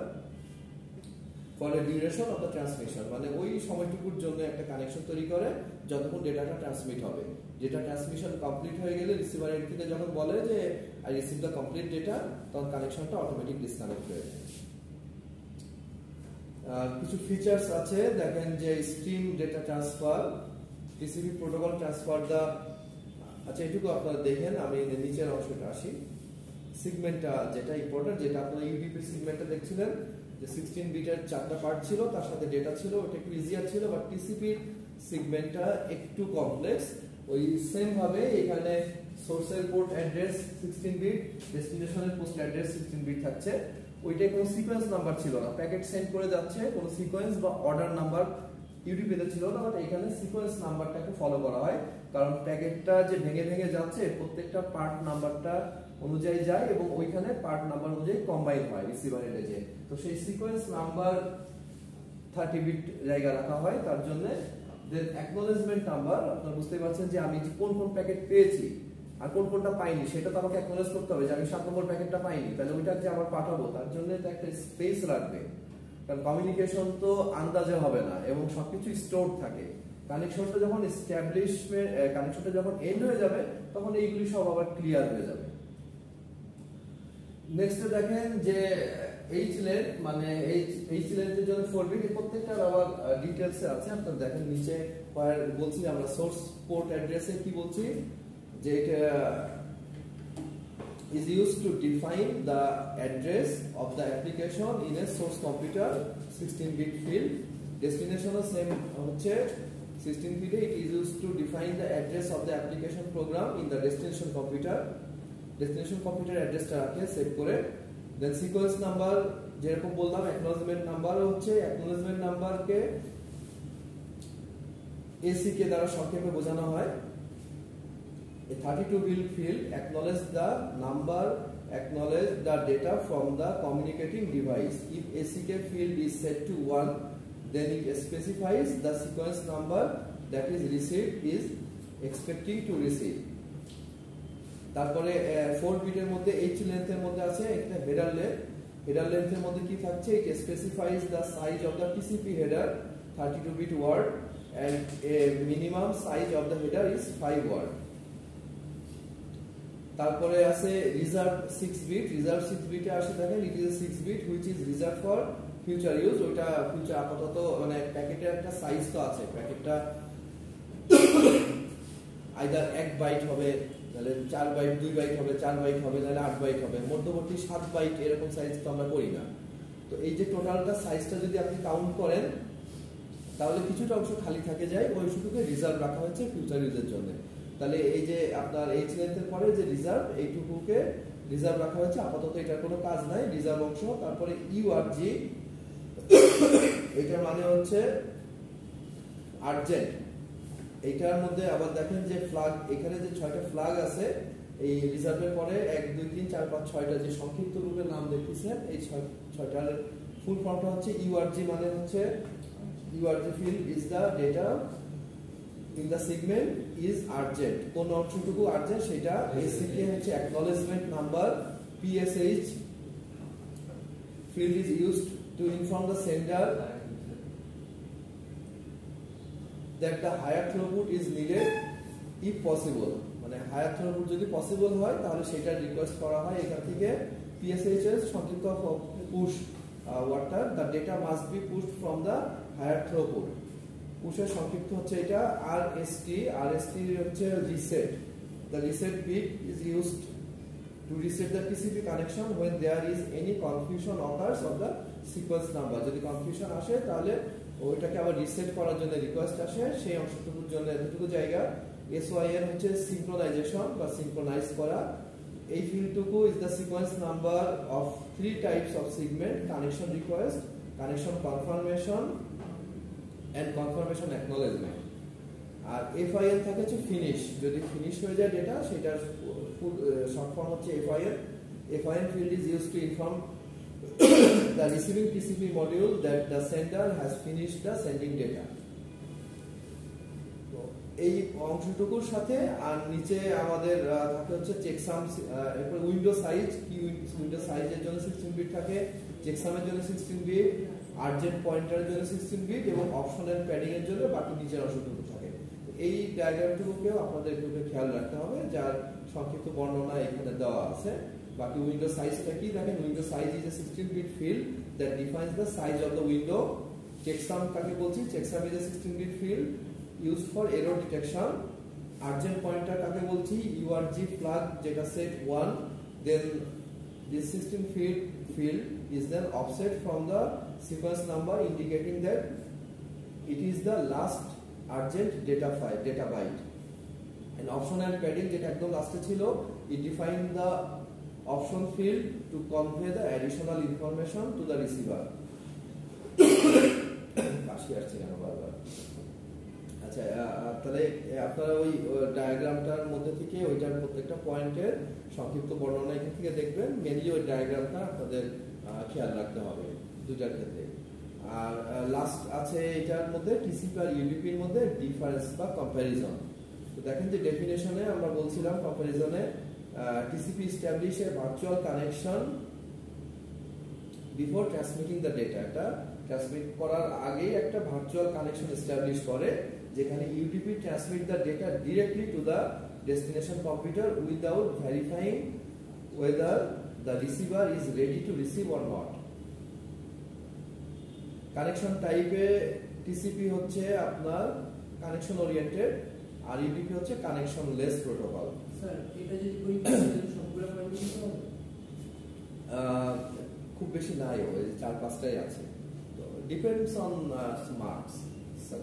A: for a duration of the transmission. মানে ওই সময়টুকুর জন্য একটা connection তৈরি করে যতক্ষণ ডেটাটা transmit হবে। Data transmission complete হয়ে গেলে রিসিভার এন্ড থেকে যখন বলে যে I receive the complete data, তখন কানেকশনটা অটোমেটিক ডিসকানেক্ট হয়ে যায়। কিছু ফিচার্স আছে, দেখেন যে stream data transfer, TCP protocol transfer দা, আচ্ছা এটুকু আপনারা দেখেন, আমি নিচের অংশটা আসি। সিগমেন্টটা যেটা ইম্পর্টেন্ট, যেটা আপনারা ইউডিপি সিগমেন্টটা দেখছিলেন যে 16 বিটের 4টা পার্ট ছিল, তার সাথে ডেটা ছিল, ওটা একটু ইজিয়ার ছিল, বাট টিসিপি সিগমেন্টটা একটু কমপ্লেক্স। ওই সেম ভাবে এখানে সোর্সের পোর্ট অ্যাড্রেস 16 বিট, ডেস্টিনেশনের পোর্ট অ্যাড্রেস 16 বিট থাকছে। ওইটাই কোনো সিকোয়েন্স নাম্বার ছিল না, প্যাকেট সেন্ড করে যাচ্ছে, কোনো সিকোয়েন্স বা অর্ডার নাম্বার ইউডিপিতে ছিল না, বাট এখানে সিকোয়েন্স নাম্বারটাকে ফলো করা হয়, কারণ প্যাকেটটা যে ভেঙে ভেঙে যাচ্ছে প্রত্যেকটা পার্ট নাম্বারটা অনুযায়ী যায় এবং ওইখানে পার্ট নাম্বার অনুযায়ী কম্বাইন হয় রিসিভার এন্ডে যে, তো সেই সিকোয়েন্স নাম্বার 30 বিট জায়গা রাখা হয় তার জন্য। দেন অ্যাকনোলেজমেন্ট নাম্বার, আপনারা বুঝতে পারছেন যে আমি কোন কোন প্যাকেট পেয়েছি আর কোন কোনটা পাইনি সেটা তো আমাকে অ্যাকনোলেজ করতে হবে, যে আমি 7 নম্বর প্যাকেটটা পাইনি, তাহলে ওইটা যে আমার পাঠাবো তার জন্য তো একটা স্পেস লাগবে, কারণ কমিউনিকেশন তো আন্দাজে হবে না এবং সবকিছু স্টোর থাকে। কানেকশনটা যখন এস্টাবলিশমেন্ট, কানেকশনটা যখন এন্ড হয়ে যাবে তখন এইগুলি সব আবার ক্লিয়ার হয়ে যাবে। নেক্সট দেখেন যে এইচ লেন্থ, মানে এইচ লেন্থের জন্য 4 বিট, প্রত্যেকটার আবার ডিটেইলসে আছে, আপনারা দেখেন নিচে বলছি আমরা সোর্স পোর্ট অ্যাড্রেসে কি বলছি, যে এটা is used to define the address of the application in a source computer 16 bit field. Destination of same হচ্ছে 16 bit, it is used to define the address of the application program in the destination computer. Destination computer অ্যাড্রেসটা রাখে save করে। দেন sequence number যেরকম বললাম, acknowledgement number হচ্ছে, acknowledgement নাম্বারকে এসিকে দ্বারা সংক্ষেপে বোঝানো হয়। A 32-bit field acknowledges the number, acknowledge the data from the communicating device. If ACK field is set to 1, then it specifies the sequence number that is received is expecting to receive. তারপরে 4 বিটের মধ্যে H লেন্থের মধ্যে আছে একটা header length, header লেন্থের মধ্যে কি থাকছে, it specifies the size of the TCP header 32-bit word and a minimum size of the header is 5 word. তারপরে আছে রিজার্ভ 6 বিট, রিজার্ভ 6 বিটে আসে দেখেন it is 6 bit which is reserve for future use. ওইটা future আপাতত মানে প্যাকেটের একটা সাইজ তো আছে, প্যাকেটটা আইদার 1 বাইট হবে, তাহলে 4 বাইট, 2 বাইট হবে, 4 বাইট হবে, তাহলে 8 বাইট হবে, মধ্যবর্তী 7 বাইট এরকম সাইজ তো আমরা করি না। তো এই যে টোটালটা সাইজটা যদি আপনি কাউন্ট করেন তাহলে কিছুটা অংশ খালি থাকে যায়, ওই শুধুকে রিজার্ভ রাখা হয়েছে ফিউচার ইউজের জন্য। তাহলে এই যে আপনার এইচ লেন্থের পরে যে রিজার্ভ, এইটুকুকে রিজার্ভ রাখা হয়েছে, আপাতত এটার কোনো কাজ নাই, রিজার্ভ অংশ। তারপরে ইউআরজি, এটার মানে হচ্ছে আর্জেন্ট। এইটার মধ্যে আবার দেখেন যে ফ্ল্যাগ, এখানে যে 6টা ফ্ল্যাগ আছে এই রিজার্ভের পরে 1 2 3 4 5 6টা যে সংক্ষিপ্ত রূপে নাম দেখতেছেন, এই 6টার ফুল ফর্মটা হচ্ছে ইউআরজি, মানে হচ্ছে URG field is the data in the segment is urgent. কোন অংশটুকু আর্জেন্ট সেটা। এসিকে হচ্ছে acknowledgement number. PSH field is used to inform the sender that the higher throughput is needed if possible, মানে higher throughput যদি possible হয় তাহলে সেটা request করা হয় এখান থেকে। পিএসএইচ এর সংক্ষিপ্ত পুশ ওয়াটার, the data must be pushed from the higher throughput. পুশের সংক্ষিপ্ত হচ্ছে এটা আরএসটি। আরএসটি হচ্ছে reset. The reset bit is used to reset the TCP connection when there is any confusion occurs of the sequence number. যদি confusion আসে তাহলে ওইটাকে আবার রিসেট করার জন্য রিকোয়েস্ট আসে, সেই অংশটুকুর জন্য এতটুকু জায়গা। এসওয়াইএন হচ্ছে সিনক্রোনাইজেশন বা সিনক্রোনাইজ করা। এই ফিল্ডটুকু is the sequence number of 3 types of segment: connection request, connection confirmation and confirmation acknowledgement. আর এফআইএন থাকে হচ্ছে ফিনিশ, যদি ফিনিশ হয়ে যায় ডেটা সেটার ফুল শর্ট ফর্ম হচ্ছে এফআইএন। এফআইএন field is used to inform the receiving TCP module that the sender has finished the sending data. তো এই অংশটুকুর সাথে আর নিচে আমাদের থাকে হচ্ছে চেকসাম, এরপর উইন্ডো সাইজ। কি উইন্ডো সাইজের জন্য 16 বিট থাকে, চেকসামের জন্য 16 বিট, আর্জেন্ট পয়েন্টারের জন্য 16 বিট এবং অপশনাল প্যাডিং এর জন্য বাকি নিচের অংশটুকু থাকে। এই ডায়াগ্রামটুকুকেও আপনাদের একটু খেয়াল রাখতে হবে, যার সংক্ষিপ্ত বর্ণনা এখানে দেওয়া আছে। বাকি উইন্ডো সাইজটা কি দেখেন, window size is a 16 bit field that defines the size of the window. Checksum কাকে বলছি, checksum is a 16 bit field used for error detection. Urgent pointer কাকে বলছি, ইউআরজি ফ্ল্যাগ যেটা set 1, then this 16 field is then offset from the sequence number indicating that it is the last urgent data byte. And optional padding যেটা একদম লাস্টে ছিল, it define the option field to convey the additional information to the receiver. কাশি আসছে কেন বারবার? আচ্ছা, তাহলে আপনারা ওই ডায়াগ্রামটার মধ্যে থেকে ওইটার প্রত্যেকটা পয়েন্টের সংক্ষিপ্ত বর্ণনা এখান থেকে দেখবেন। মেনলি ওই ডায়াগ্রামটা আপনাদের খেয়াল রাখতে হবে দুটার ক্ষেত্রে। আর লাস্ট আছে এটার মধ্যে টিসিপি আর ইউডিপির মধ্যে ডিফারেন্স বা কম্প্যারিজন। তো দেখেন যে ডেফিনেশনে আমরা বলছিলাম কম্প্যারিজনে TCP establish a virtual connection before transmitting the data. এটা ট্রান্সমিট করার আগেই একটা ভার্চুয়াল কানেকশন এস্টাবলিশ করে, যেখানে UDP transmit the data directly to the destination computer without verifying whether the receiver is ready to receive or not. Connection টাইপে TCP হচ্ছে আপনার connection oriented আর UDP হচ্ছে কানেকশন লেস প্রোটোকল।
B: স্যার এটা যদি করি সবগুলো পয়েন্ট দিতে হবে?
A: খুব বেশি নাই, ওই 4-5টাই আছে। তো ডিপেন্ডস অন মার্কস,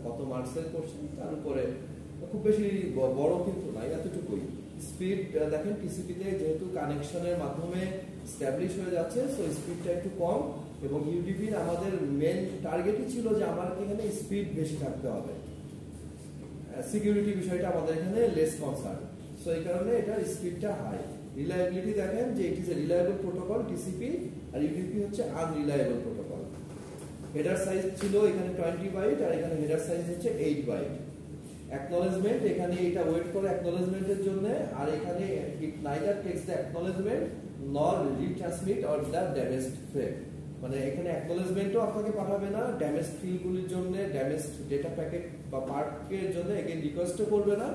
A: কত মার্কসের কোশ্চেন তার উপরে, খুব বেশি বড় কিন্তু নাই, এতটুকুই। স্পিড দেখেন টিসিপিতে যেহেতু কানেকশনের মাধ্যমে এস্টাবলিশ হয়ে যাচ্ছে, সো স্পিডটা একটু কম, এবং ইউডিপির আমাদের মেন টার্গেটই ছিল যে আমার এখানে স্পিড বেশি থাকতে হবে, সিকিউরিটি বিষয়টা আমাদের এখানে লেস কনসার্ন, সো এই কারণে এটার স্পিডটা হাই। রিলায়েবিলিটি দেখেন যে it is a reliable protocol TCP, আর ইউডিপি হচ্ছে আনরিলায়েবল প্রোটোকল। হেডার সাইজ ছিল এখানে 20 বাইট আর এখানে হেডার সাইজ হচ্ছে 8 বাইট। অ্যাকনলেজমেন্ট এখানে এটা ওয়েট করে অ্যাকনলেজমেন্টের জন্য, আর এখানে ইট নাইদার টেক্স দ্য অ্যাকনলেজমেন্ট নর retransmit or the damaged frame, মানে এখানে অ্যাকনলেজমেন্টও আপনাকে পাঠাবে না, ড্যামেজড ফিল্ডগুলির জন্য, ড্যামেজড ডেটা প্যাকেট বা পার্টের জন্য এগেইন রিকোয়েস্টও করবে না,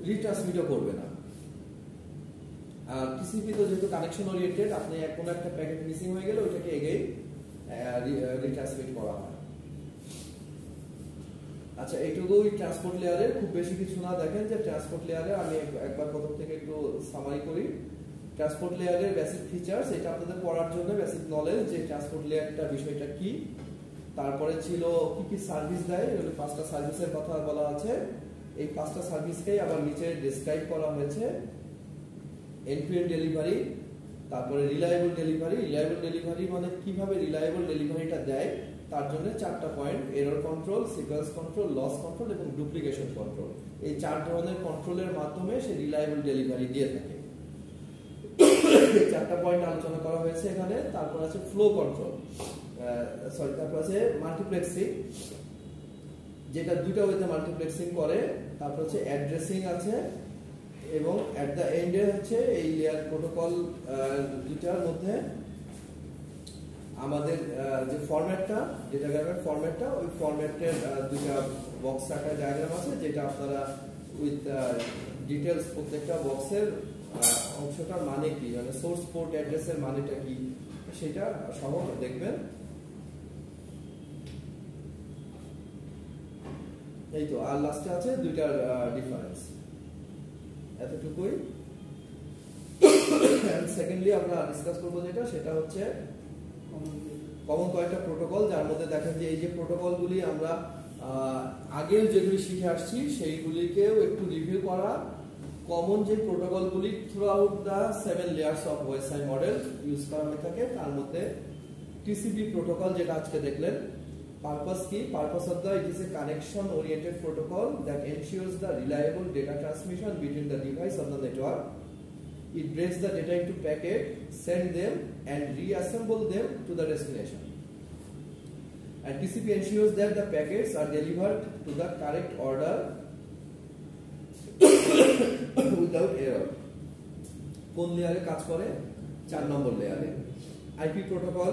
A: রিট্রান্সমিটও করবে না। আর টিসিপি তো যেহেতু কানেকশন ওরিয়েন্টেড, আপনি কোনো একটা প্যাকেট মিসিং হয়ে গেলে ওইটাকে এগেইন রিট্রান্সমিট করা হয়। আচ্ছা, এইটুকুই ট্রান্সপোর্ট লেয়ারের, খুব বেশি কিছু না। দেখেন যে ট্রান্সপোর্ট লেয়ারে আমি একবার প্রথম থেকে একটু সামারি করি। ট্রান্সপোর্ট লেয়ারের বেসিক ফিচার্স, এটা আপনাদের পড়ার জন্য বেসিক নলেজ যে ট্রান্সপোর্ট লেয়ারটা বিষয়টা কি। তারপরে ছিল কি কি সার্ভিস দেয়, এগুলো 5টা সার্ভিসের কথা বলা আছে। এই 5টা সার্ভিসকেই আবার নিচে ডেসক্রাইব করা হয়েছে। এন্ড টু এন্ড ডেলিভারি, তারপরে রিলায়েবল ডেলিভারি। রিলায়েবল ডেলিভারি মানে কিভাবে রিলায়েবল ডেলিভারিটা দেয়, তার জন্য 4টা point: error control, sequence control, loss control এবং ডুপ্লিকেশন কন্ট্রোল। এই 4 ধরনের কন্ট্রোলের মাধ্যমে সে রিলায়েবল ডেলিভারি দিয়ে থাকে। এই 4টা পয়েন্ট আলোচনা করা হয়েছে এখানে। তারপর আছে ফ্লো কন্ট্রোল, তারপর আছে মাল্টিপ্লেক্সিং, যেটা 2টা ওয়েতে মাল্টিপ্লেক্সিং করে। তারপর হচ্ছে অ্যাড্রেসিং আছে, এবং এট দ্য এন্ডে হচ্ছে এই লেয়ার প্রোটোকল দুটার মধ্যে আমাদের যে ফরম্যাটটা, ডেটাগ্রামের ফরম্যাটটা, ওই ফরম্যাটের 2টা বক্স আকার ডায়াগ্রাম আছে, যেটা আপনারা উইথ ডিটেলস প্রত্যেকটা বক্সের অংশটার মানে কি, মানে সোর্স পোর্ট অ্যাড্রেসের মানেটা কি, সেটা সহ দেখবেন। এই তো, আর লাস্টে আছে 2টার ডিফারেন্স। এতটুকুই। সেকেন্ডলি আমরা ডিসকাস করবো যেটা, সেটা হচ্ছে কমন কয়েকটা প্রোটোকল, যার মধ্যে দেখেন যে এই যে প্রোটোকলগুলি আমরা আগেও যেগুলি শিখে আসছি সেইগুলিকেও একটু রিভিউ করা। কমন যে প্রোটোকলগুলি through out the 7 layers of OSI model use করা হয়ে থাকে, তার মধ্যে টিসিপি প্রোটোকল যেটা আজকে দেখলেন। পারপাস কি? Purpose of the, it is A connection oriented protocol that ensures the reliable data transmission between the device of the network. It breaks the data into packet, send them and reassemble them to the destination. And TCP ensures that the packets are delivered to the correct order without error. কোন লেয়ারে কাজ করে? 4 নম্বর লেয়ারে। IP protocol.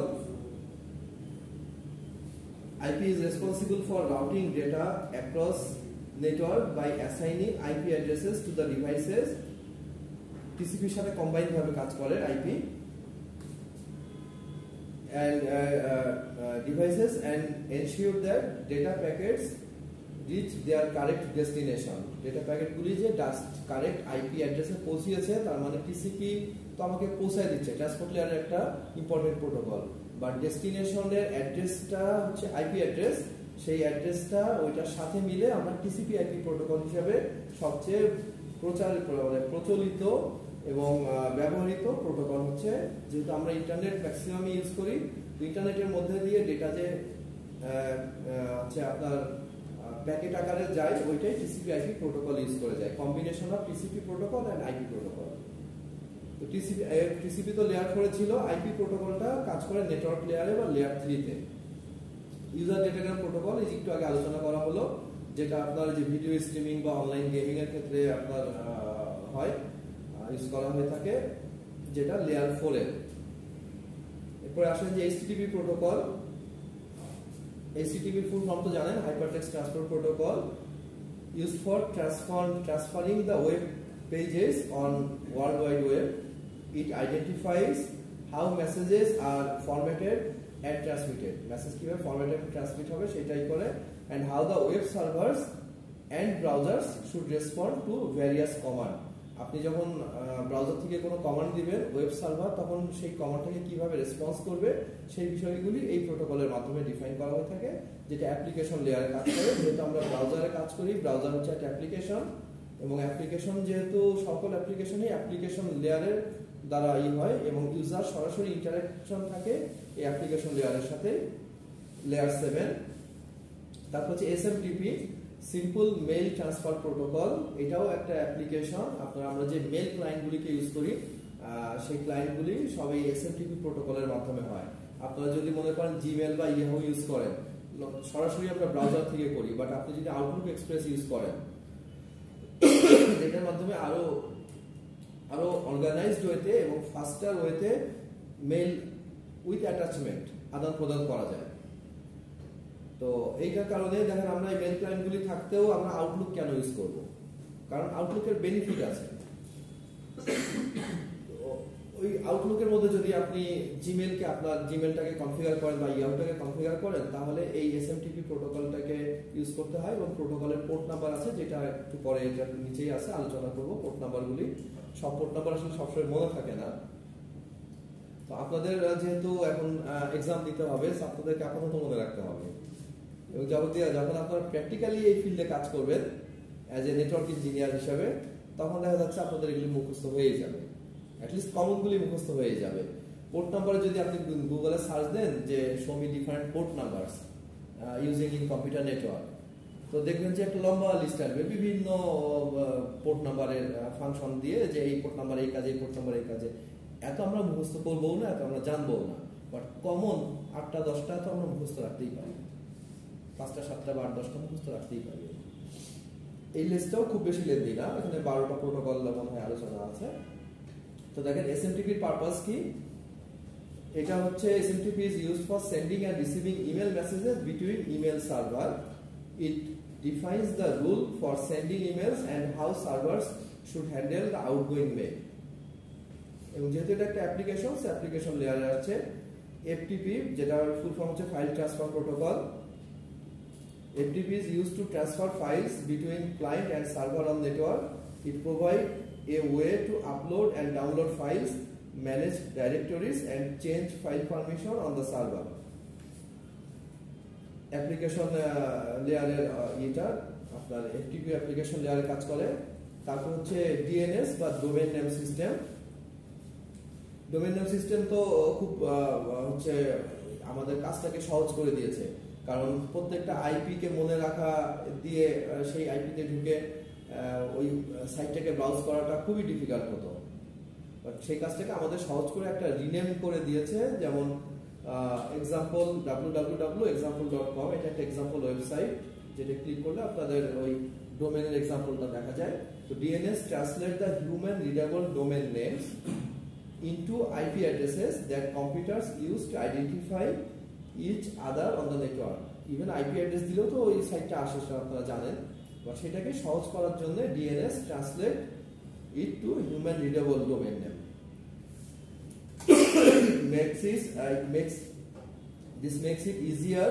A: IP is responsible for routing data across network by assigning IP addresses to the devices. TCP এর সাথে combine ভাবে কাজ করে IP and devices and ensure that data packets reach their correct destination. Data packet গুলি যে correct IP অ্যাড্রেসে পৌঁছেছে, তার মানে TCP তো আমাকে পৌঁছায় দিচ্ছে। ট্রান্সপোর্ট লেয়ারের একটা ইম্পর্টেন্ট প্রোটোকল, বাট ডেস্টিনেশনের অ্যাড্রেসটা হচ্ছে IP অ্যাড্রেস। সেই অ্যাড্রেসটা ওইটার সাথে মিলে আমরা TCP IP প্রোটোকল হিসেবে সবচেয়ে প্রচলিত এবং ব্যবহৃত প্রোটোকল হচ্ছে। যেহেতু আমরা ইন্টারনেট ম্যাক্সিমাম ইউজ করি, ইন্টারনেটের মধ্যে দিয়ে ডেটা যে হচ্ছে আপনার প্যাকেট আকারে যায়, ওইটাই টিসিপি আইপি প্রোটোকল ইউজ করে যায়। Combination of TCP protocol and IP protocol. তো টিসিপি তো লেয়ার 4 ছিল, আইপি প্রোটোকলটা কাজ করে নেটওয়ার্ক লেয়ারে বা লেয়ার 3 তে। ইউজার ডেটাগ্রাম প্রোটোকল এই একটু আগে আলোচনা করা হলো, যেটা আপনার যে ভিডিও স্ট্রিমিং বা অনলাইন গেমিং এর ক্ষেত্রে আপনার হয়, ইউজ করা হয়ে থাকে, যেটা লেয়ার 4 এর। এরপরে আসেন যে HTTP protocol. HTTP full form তো জানেন, hypertext transfer protocol, used for transferring the web pages on World Wide Web. It identifies how messages are formatted and transmitted. Message কিভাবে formatted and transmit হবে সেটাই করে, and how the web servers and browsers should respond to various command. আপনি যখন browser থেকে কোনো command দিবেন, web server তখন সেই কমান্ডটাকে কিভাবে রেসপন্স করবে সেই বিষয়গুলি এই প্রোটোকলের মাধ্যমে ডিফাইন করা হয়ে থাকে, যেটা অ্যাপ্লিকেশন লেয়ারে কাজ করে। যেহেতু আমরা ব্রাউজারে কাজ করি, ব্রাউজার হচ্ছে একটা অ্যাপ্লিকেশন, এবং অ্যাপ্লিকেশন যেহেতু সকল অ্যাপ্লিকেশনই অ্যাপ্লিকেশন লেয়ারের দ্বারা হয়, এবং ইউজার সরাসরি ইন্টারাকশন থাকে এই অ্যাপ্লিকেশন লেয়ারের সাথে, লেয়ার 7। তারপর হচ্ছে SMTP, simple mail transfer protocol. এটাও একটা অ্যাপ্লিকেশন। আমরা যে মেইল ক্লায়েন্টগুলিকে ইউজ করি, সেই ক্লায়েন্টগুলি সবই এসএমটিপি প্রোটোকলের মাধ্যমে হয়। আপনারা যদি মনে করেন জিমেল বা ইয়াহু ইউজ করেন, সরাসরি আমরা ব্রাউজার থেকে করি, বাট আপনি যদি আউটলুক এক্সপ্রেস ইউজ করেন, যেটার মাধ্যমে আরো অর্গানাইজড ওয়েতে এবং ফাস্টার ওয়েতে মেইল উইথ অ্যাটাচমেন্ট আদান প্রদান করা যায়। তো এইটার কারণে দেখেন আমরা এই মেইল ক্লায়েন্টগুলি থাকতেও আমরা আউটলুক কেন ইউজ করব? কারণ আউটলুকের বেনিফিট আছে। ওই আউটলুকের মধ্যে যদি আপনি জিমেলকে আপনার জিমেলটাকে কনফিগার করেন বা ইয়াহুটাকে কনফিগার করেন, তাহলে এই এসএমটিপি প্রোটোকলটাকে ইউজ করতে হয় এবং প্রোটোকলের পোর্ট নাম্বার আছে, যেটা একটু পরে এটা নিচেই আছে, আলোচনা করব পোর্ট নাম্বারগুলি। সব পোর্ট নাম্বার আসলে সবসময় মনে থাকে না। তো আপনাদের যেহেতু এখন এক্সাম দিতে হবে, আপনাদেরকে আপাতত মনে রাখতে হবে এবং যাবতীয় যখন আপনারা প্র্যাকটিক্যালি এই ফিল্ডে কাজ করবেন অ্যাজ এ নেটওয়ার্ক ইঞ্জিনিয়ার হিসাবে, তখন দেখা যাচ্ছে আপনাদের এগুলি মুখস্থ হয়েই যাবে, অ্যাটলিস্ট কমনগুলি মুখস্থ হয়ে যাবে। পোর্ট নাম্বারে যদি আপনি গুগলে সার্চ দেন যে show me different port numbers using in computer network, তো দেখবেন যে একটা লম্বা লিস্ট আসবে বিভিন্ন পোর্ট নাম্বারের ফাংশন দিয়ে, যে এই পোর্ট নাম্বার এই কাজে, এই পোর্ট নাম্বার এই কাজে। এত আমরা মুখস্থ করবো না, এত আমরা জানবো না, বাট কমন 8টা 10টা তো আমরা মুখস্থ রাখতেই পারি, 5টা 7টা বা 8-10টা মুখস্থ রাখতেই পারি। এই লিস্টটাও খুব বেশি লেন্দি না, এখানে 12টা প্রোটোকল মনে হয় আলোচনা আছে। তো দেখেন এসএমটিপির পারপাস কি। এটা হচ্ছে SMTP is used for sending and receiving email messages between email server. It defines the rule for sending emails and how servers should handle the outgoing mail. এবং যেহেতু এটা একটা অ্যাপ্লিকেশন, অ্যাপ্লিকেশন লেয়ারে আছে FTP, যেটা ফুল ফর্ম হচ্ছে file transfer protocol. FTP is used to transfer files between client and server on network. It provides a way to upload and download files, manage directories and change file permission on the server. Application লেয়ারের এটা আপনার FTP application লেয়ারে কাজ করে। তারপর হচ্ছে DNS বা domain name system. Domain name system তো খুব হচ্ছে আমাদের কাজটাকে সহজ করে দিয়েছে, কারণ প্রত্যেকটা আইপি কে মনে রাখা দিয়ে সেই আইপিতে ঢুকে ওই সাইটটাকে ব্রাউজ করাটা খুবই ডিফিকাল্ট হতো। সেই কাজটাকে আমাদের সহজ করে একটা রিনেম করে দিয়েছে, যেমন এক্সাম্পল www.example.com, এটা একটা এক্সাম্পল ওয়েবসাইট, যেটা ক্লিক করলে আপনাদের ওই ডোমেনের এক্সাম্পলটা দেখা যায়। তো DNS translate the human readable domain names into IP addresses that computers use to identify each other on the network. Even IP address দিলেও তো ওই সাইটটা আসে, সেটা আপনারা জানেন, বা সেটাকে সহজ করার জন্য DNS translate it to human readable domain name. This makes it easier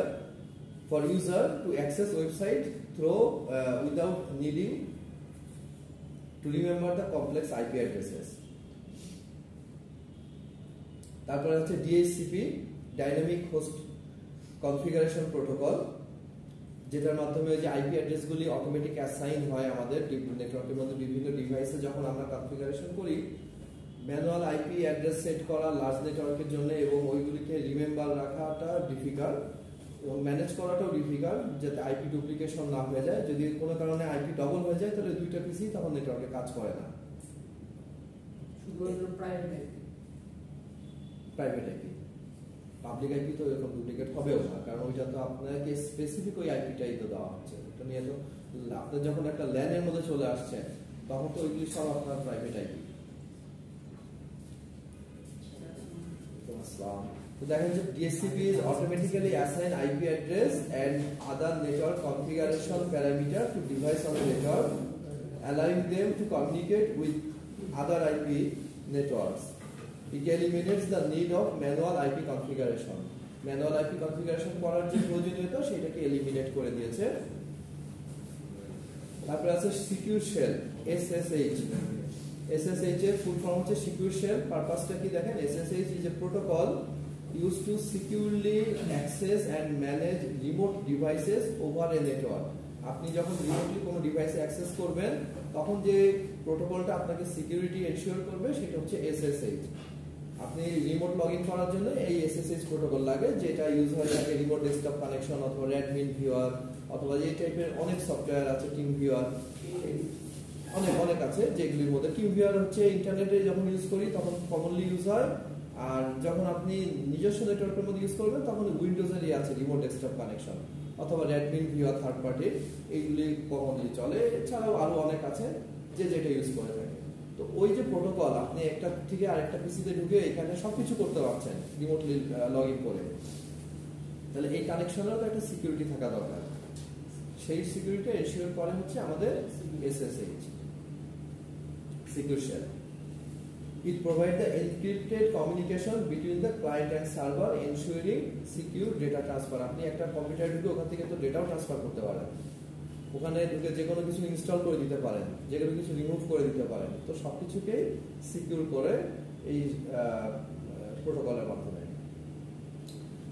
A: for user to access website through without needing to remember the complex IP addresses. তারপরে হচ্ছে DHCP, dynamic host configuration protocol, যেটার মাধ্যমে যে IP অ্যাড্রেসগুলি automatic assign হয় আমাদের নেটওয়ার্কের মধ্যে বিভিন্ন ডিভাইসে। যখন আমরা কনফিগারেশন করি, ম্যানুয়াল আইপি অ্যাড্রেস সেট করা লার্জ নেটওয়ার্কের জন্য এবং ওইগুলিকে রিমেম্বার রাখাটা ডিফিকাল্ট এবং ম্যানেজ করাটাও ডিফিকাল্ট, যাতে আইপি ডুপ্লিকেশন না হয়ে যায়। যদি কোনো কারণে আইপি ডবল হয়ে যায়, তাহলে দুইটা পিসি তখন নেটওয়ার্কে কাজ করে না।
B: শুধুমাত্র
A: প্রাইভেট আইপি, পাবলিক আইপি তো এরকম ডুপ্লিকেট হবেও না, কারণ ওইটা তো আপনাকে স্পেসিফিক ওই আইপিটাই তো দেওয়া হচ্ছে। ওটা নিয়ে তো আপনার যখন একটা ল্যানের মধ্যে চলে আসছে, তখন তো ওইগুলি সব আপনার প্রাইভেট আইপি। তো দেখেন যে DHCP is automatically assign IP address and other network configuration parameter to device on the network, allowing them to communicate with other IP networks. It eliminates the need of manual IP configuration. Manual IP configuration করার যে প্রয়োজনীয়তা, সেটাকে eliminate করে দিয়েছে। তারপরে আছে secure shell, SSH। SSH এর full form হচ্ছে সিকিউর শেল। পারপাসটা কি দেখেন, SSH is a protocol used to securely access and manage remote devices over a network. আপনি যখন রিমোটলি কোনো ডিভাইসে অ্যাক্সেস করবেন, তখন যে প্রোটোকলটা আপনাকে সিকিউরিটি এনশিওর করবে, সেটা হচ্ছে SSH। আপনি রিমোট লগ ইন করার জন্য এই SSH প্রোটোকল লাগে, যেটা ইউজ হয়ে থাকে রিমোট ডেস্কটপ কানেকশন অথবা অ্যাডমিন ভিউয়ার অথবা এই টাইপের অনেক সফটওয়্যার আছে, টিম ভিউয়ার, অনেক আছে, যেগুলির মধ্যে টিম ভিউয়ার হচ্ছে ইন্টারনেটে যখন ইউজ করি তখন কমনলি ইউজ হয়, আর যখন আপনি নিজস্ব নেটওয়ার্কের মধ্যে ইউজ করবেন তখন উইন্ডোজেরই আছে রিমোট ডেস্কটপ কানেকশন অথবা অ্যাডমিন ভিউয়ার থার্ড পার্টি, এইগুলি কমনলি চলে। এছাড়াও আরো অনেক আছে যে যেটা ইউজ করে থাকে। তো ওই যে প্রোটোকল, আপনি একটা থেকে আরেকটা পিসিতে ঢুকে এখানে সবকিছু করতে পারছেন রিমোটলি লগ ইন করে, তাহলে এই কানেকশনেরও তো একটা সিকিউরিটি থাকা দরকার। সেই সিকিউরিটি এনশিওর করে হচ্ছে আমাদের SSH, secure shell. It provides the encrypted communication between the client and server, ensuring secure data transfer. আপনি একটা কম্পিউটার ঢুকে ওখান থেকে তো ডেটাও ট্রান্সফার করতে পারেন, ওখানে ঢুকে যে কোনো কিছু ইনস্টল করে দিতে পারেন, যে কোনো কিছু রিমুভ করে দিতে পারেন, তো সবকিছুকে সিকিউর করে এই প্রোটোকলের মাধ্যমে।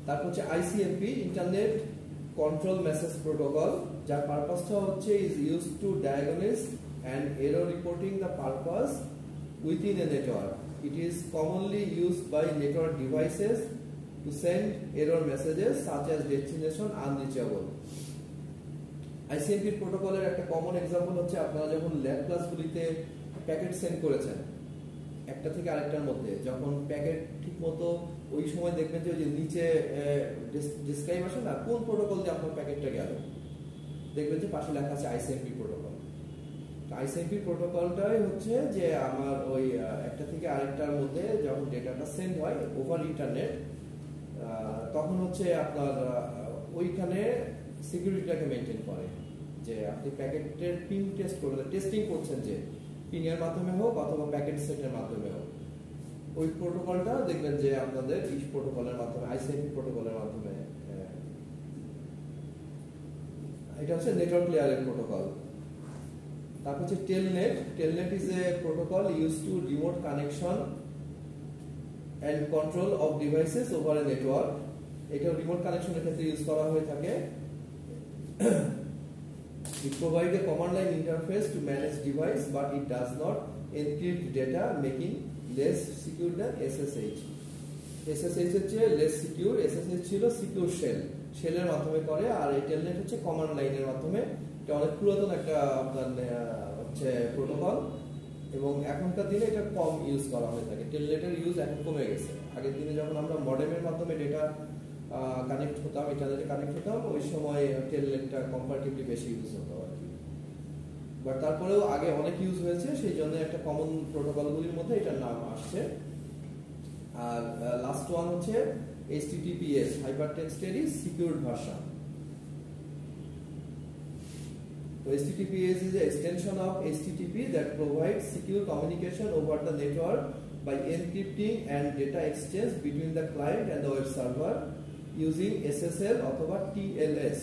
A: তারপর হচ্ছে ICMP, internet control message protocol, যার পারপাসটা হচ্ছে is use to diagnose and error reporting the purpose within a network. It is commonly used by network devices to send error messages such as destination unreachable. ICMP প্রোটোকলের একটা common example হচ্ছে আপনারা যখন lab ক্লাসগুলিতে packet send করেছেন একটা থেকে আরেকটার মধ্যে, যখন প্যাকেট ঠিকমতো ওই সময় দেখবেন যে নিচে ডেসক্রাইব আসে না কোন প্রোটোকল দিয়ে আপনার প্যাকেটটা গেল, দেখবেন যে পাশে লেখা আছে আইসিএমপি প্রোটোকল। আইসিএমপি প্রোটোকলটাই হচ্ছে যে আমার ওই একটা থেকে আরেকটার মধ্যে যখন ডেটাটা সেন্ড হয় ওভার ইন্টারনেট, তখন হচ্ছে আপনার ওইখানে সিকিউরিটিটাকে মেনটেন করে, যে আপনি প্যাকেটের পিন টেস্ট করবেন, টেস্টিং করছেন যে পিনের মাধ্যমে হোক অথবা প্যাকেট সেটের মাধ্যমে হোক, ওই প্রোটোকলটা দেখবেন যে আপনাদের এই প্রোটোকলের মাধ্যমে, আইসিএমপি প্রোটোকলের মাধ্যমে। এটা হচ্ছে নেটওয়ার্ক লেয়ারের প্রোটোকল। তারপর হচ্ছে telnet. Telnet is a protocol use to remote connection and control of devices over a network. এটা রিমোট কানেকশনের ক্ষেত্রে ইউজ করা হয়ে থাকে। It provides a command line interface to manage device, but it does not encrypt data, making less secure than SSH. SSH হচ্ছে less secure, SSH ছিল secure shell, শেলের মাধ্যমে করে, আর এই টেলনেট হচ্ছে কমান্ড লাইনের মাধ্যমে। এটা অনেক পুরাতন একটা আপনার হচ্ছে প্রোটোকল, এবং এখনকার দিনে এটা কম ইউজ করা হয়ে থাকে। টেলনেটের ইউজ এখন কমে গেছে। আগের দিনে যখন আমরা মডেমের মাধ্যমে ডেটা কানেক্ট হতাম, ইন্টারনেটে কানেক্ট হতাম, ওই সময় টেলনেটটা কম্পারেটিভলি বেশি ইউজ হতো আর কি। বাট তারপরেও আগে অনেক ইউজ হয়েছে, সেই জন্য একটা কমন প্রোটোকলগুলির মধ্যে এটার নাম আসছে। আর লাস্ট ওয়ান হচ্ছে HTTPS, Hypertext Secured Version. So HTTPS is an extension of HTTP that provides secure communication over the network by encrypting and data exchange between the client and the web server using SSL অথবা TLS।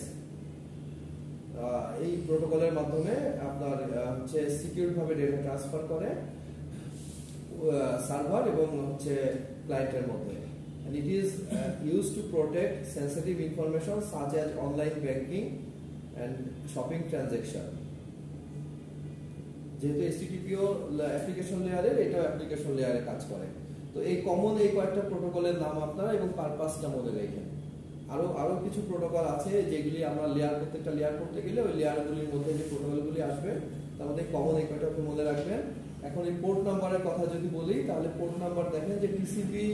A: এই প্রোটোকলের মাধ্যমে আপনার হচ্ছে secure ভাবে data transfer করে server এবং হচ্ছে ক্লায়েন্টের মধ্যে। And it is used to protect sensitive information such as online banking and shopping transaction. যেহেতু HTTPও অ্যাপ্লিকেশন লেয়ারের, এটাও অ্যাপ্লিকেশন লেয়ারে কাজ করে। তো এই কমন এই কয়েকটা প্রোটোকলের নাম আপনারা এবং পারপাসটা মনে রাখেন। আরো কিছু প্রোটোকল আছে যেগুলি আমরা প্রত্যেকটা লেয়ার করতে গেলে ওই লেয়ারগুলির মধ্যে যে প্রোটোকলগুলি আসবে তার মধ্যে কমন এই কয়টা মনে রাখবেন। এখন এই পোর্ট নাম্বারের কথা যদি বলি, তাহলে পোর্ট নাম্বার দেখেন যে টিসিপি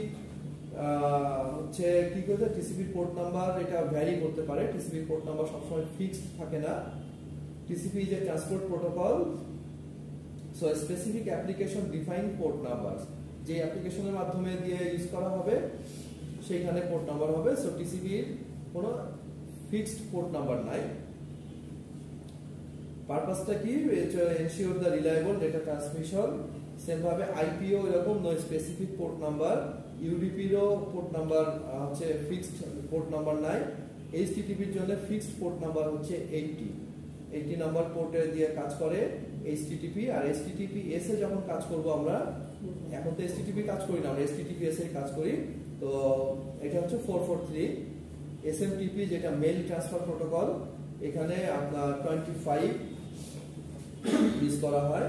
A: হচ্ছে কি করতে, টিসিপির পোর্ট নাম্বার এটা ভ্যারি করতে পারে। টিসিপির পোর্ট নাম্বার সবসময় ফিক্সড থাকে না। TCP is a transport protocol, so specific application define port number, যে অ্যাপ্লিকেশনের মাধ্যমে দিয়ে ইউজ করা হবে সেইখানে পোর্ট নাম্বার হবে। সো টিসিপির কোনো ফিক্সড পোর্ট নাম্বার নাই। পারপাসটা কি, ensure the reliable data transmission. Same ভাবে আইপিও এরকম নো স্পেসিফিক পোর্ট নাম্বার, ইউডিপিরও পোর্ট নাম্বার হচ্ছে ফিক্সড পোর্ট নাম্বার নাই। এইচটিটিপির জন্য ফিক্সড পোর্ট নাম্বার হচ্ছে 80 নাম্বার পোর্টে দিয়ে কাজ করে এইচটিটিপি। আর এইচটিটিপিএস এ যখন কাজ করব আমরা, এখন তো এইচটিটিপি কাজ করি না, আমরা এইচটিটিপিএস এর কাজ করি। তো এটা হচ্ছে 443। এসএমটিপি যেটা মেল ট্রান্সফার প্রোটোকল, এখানে আপনার 25 ইউজ করা হয়।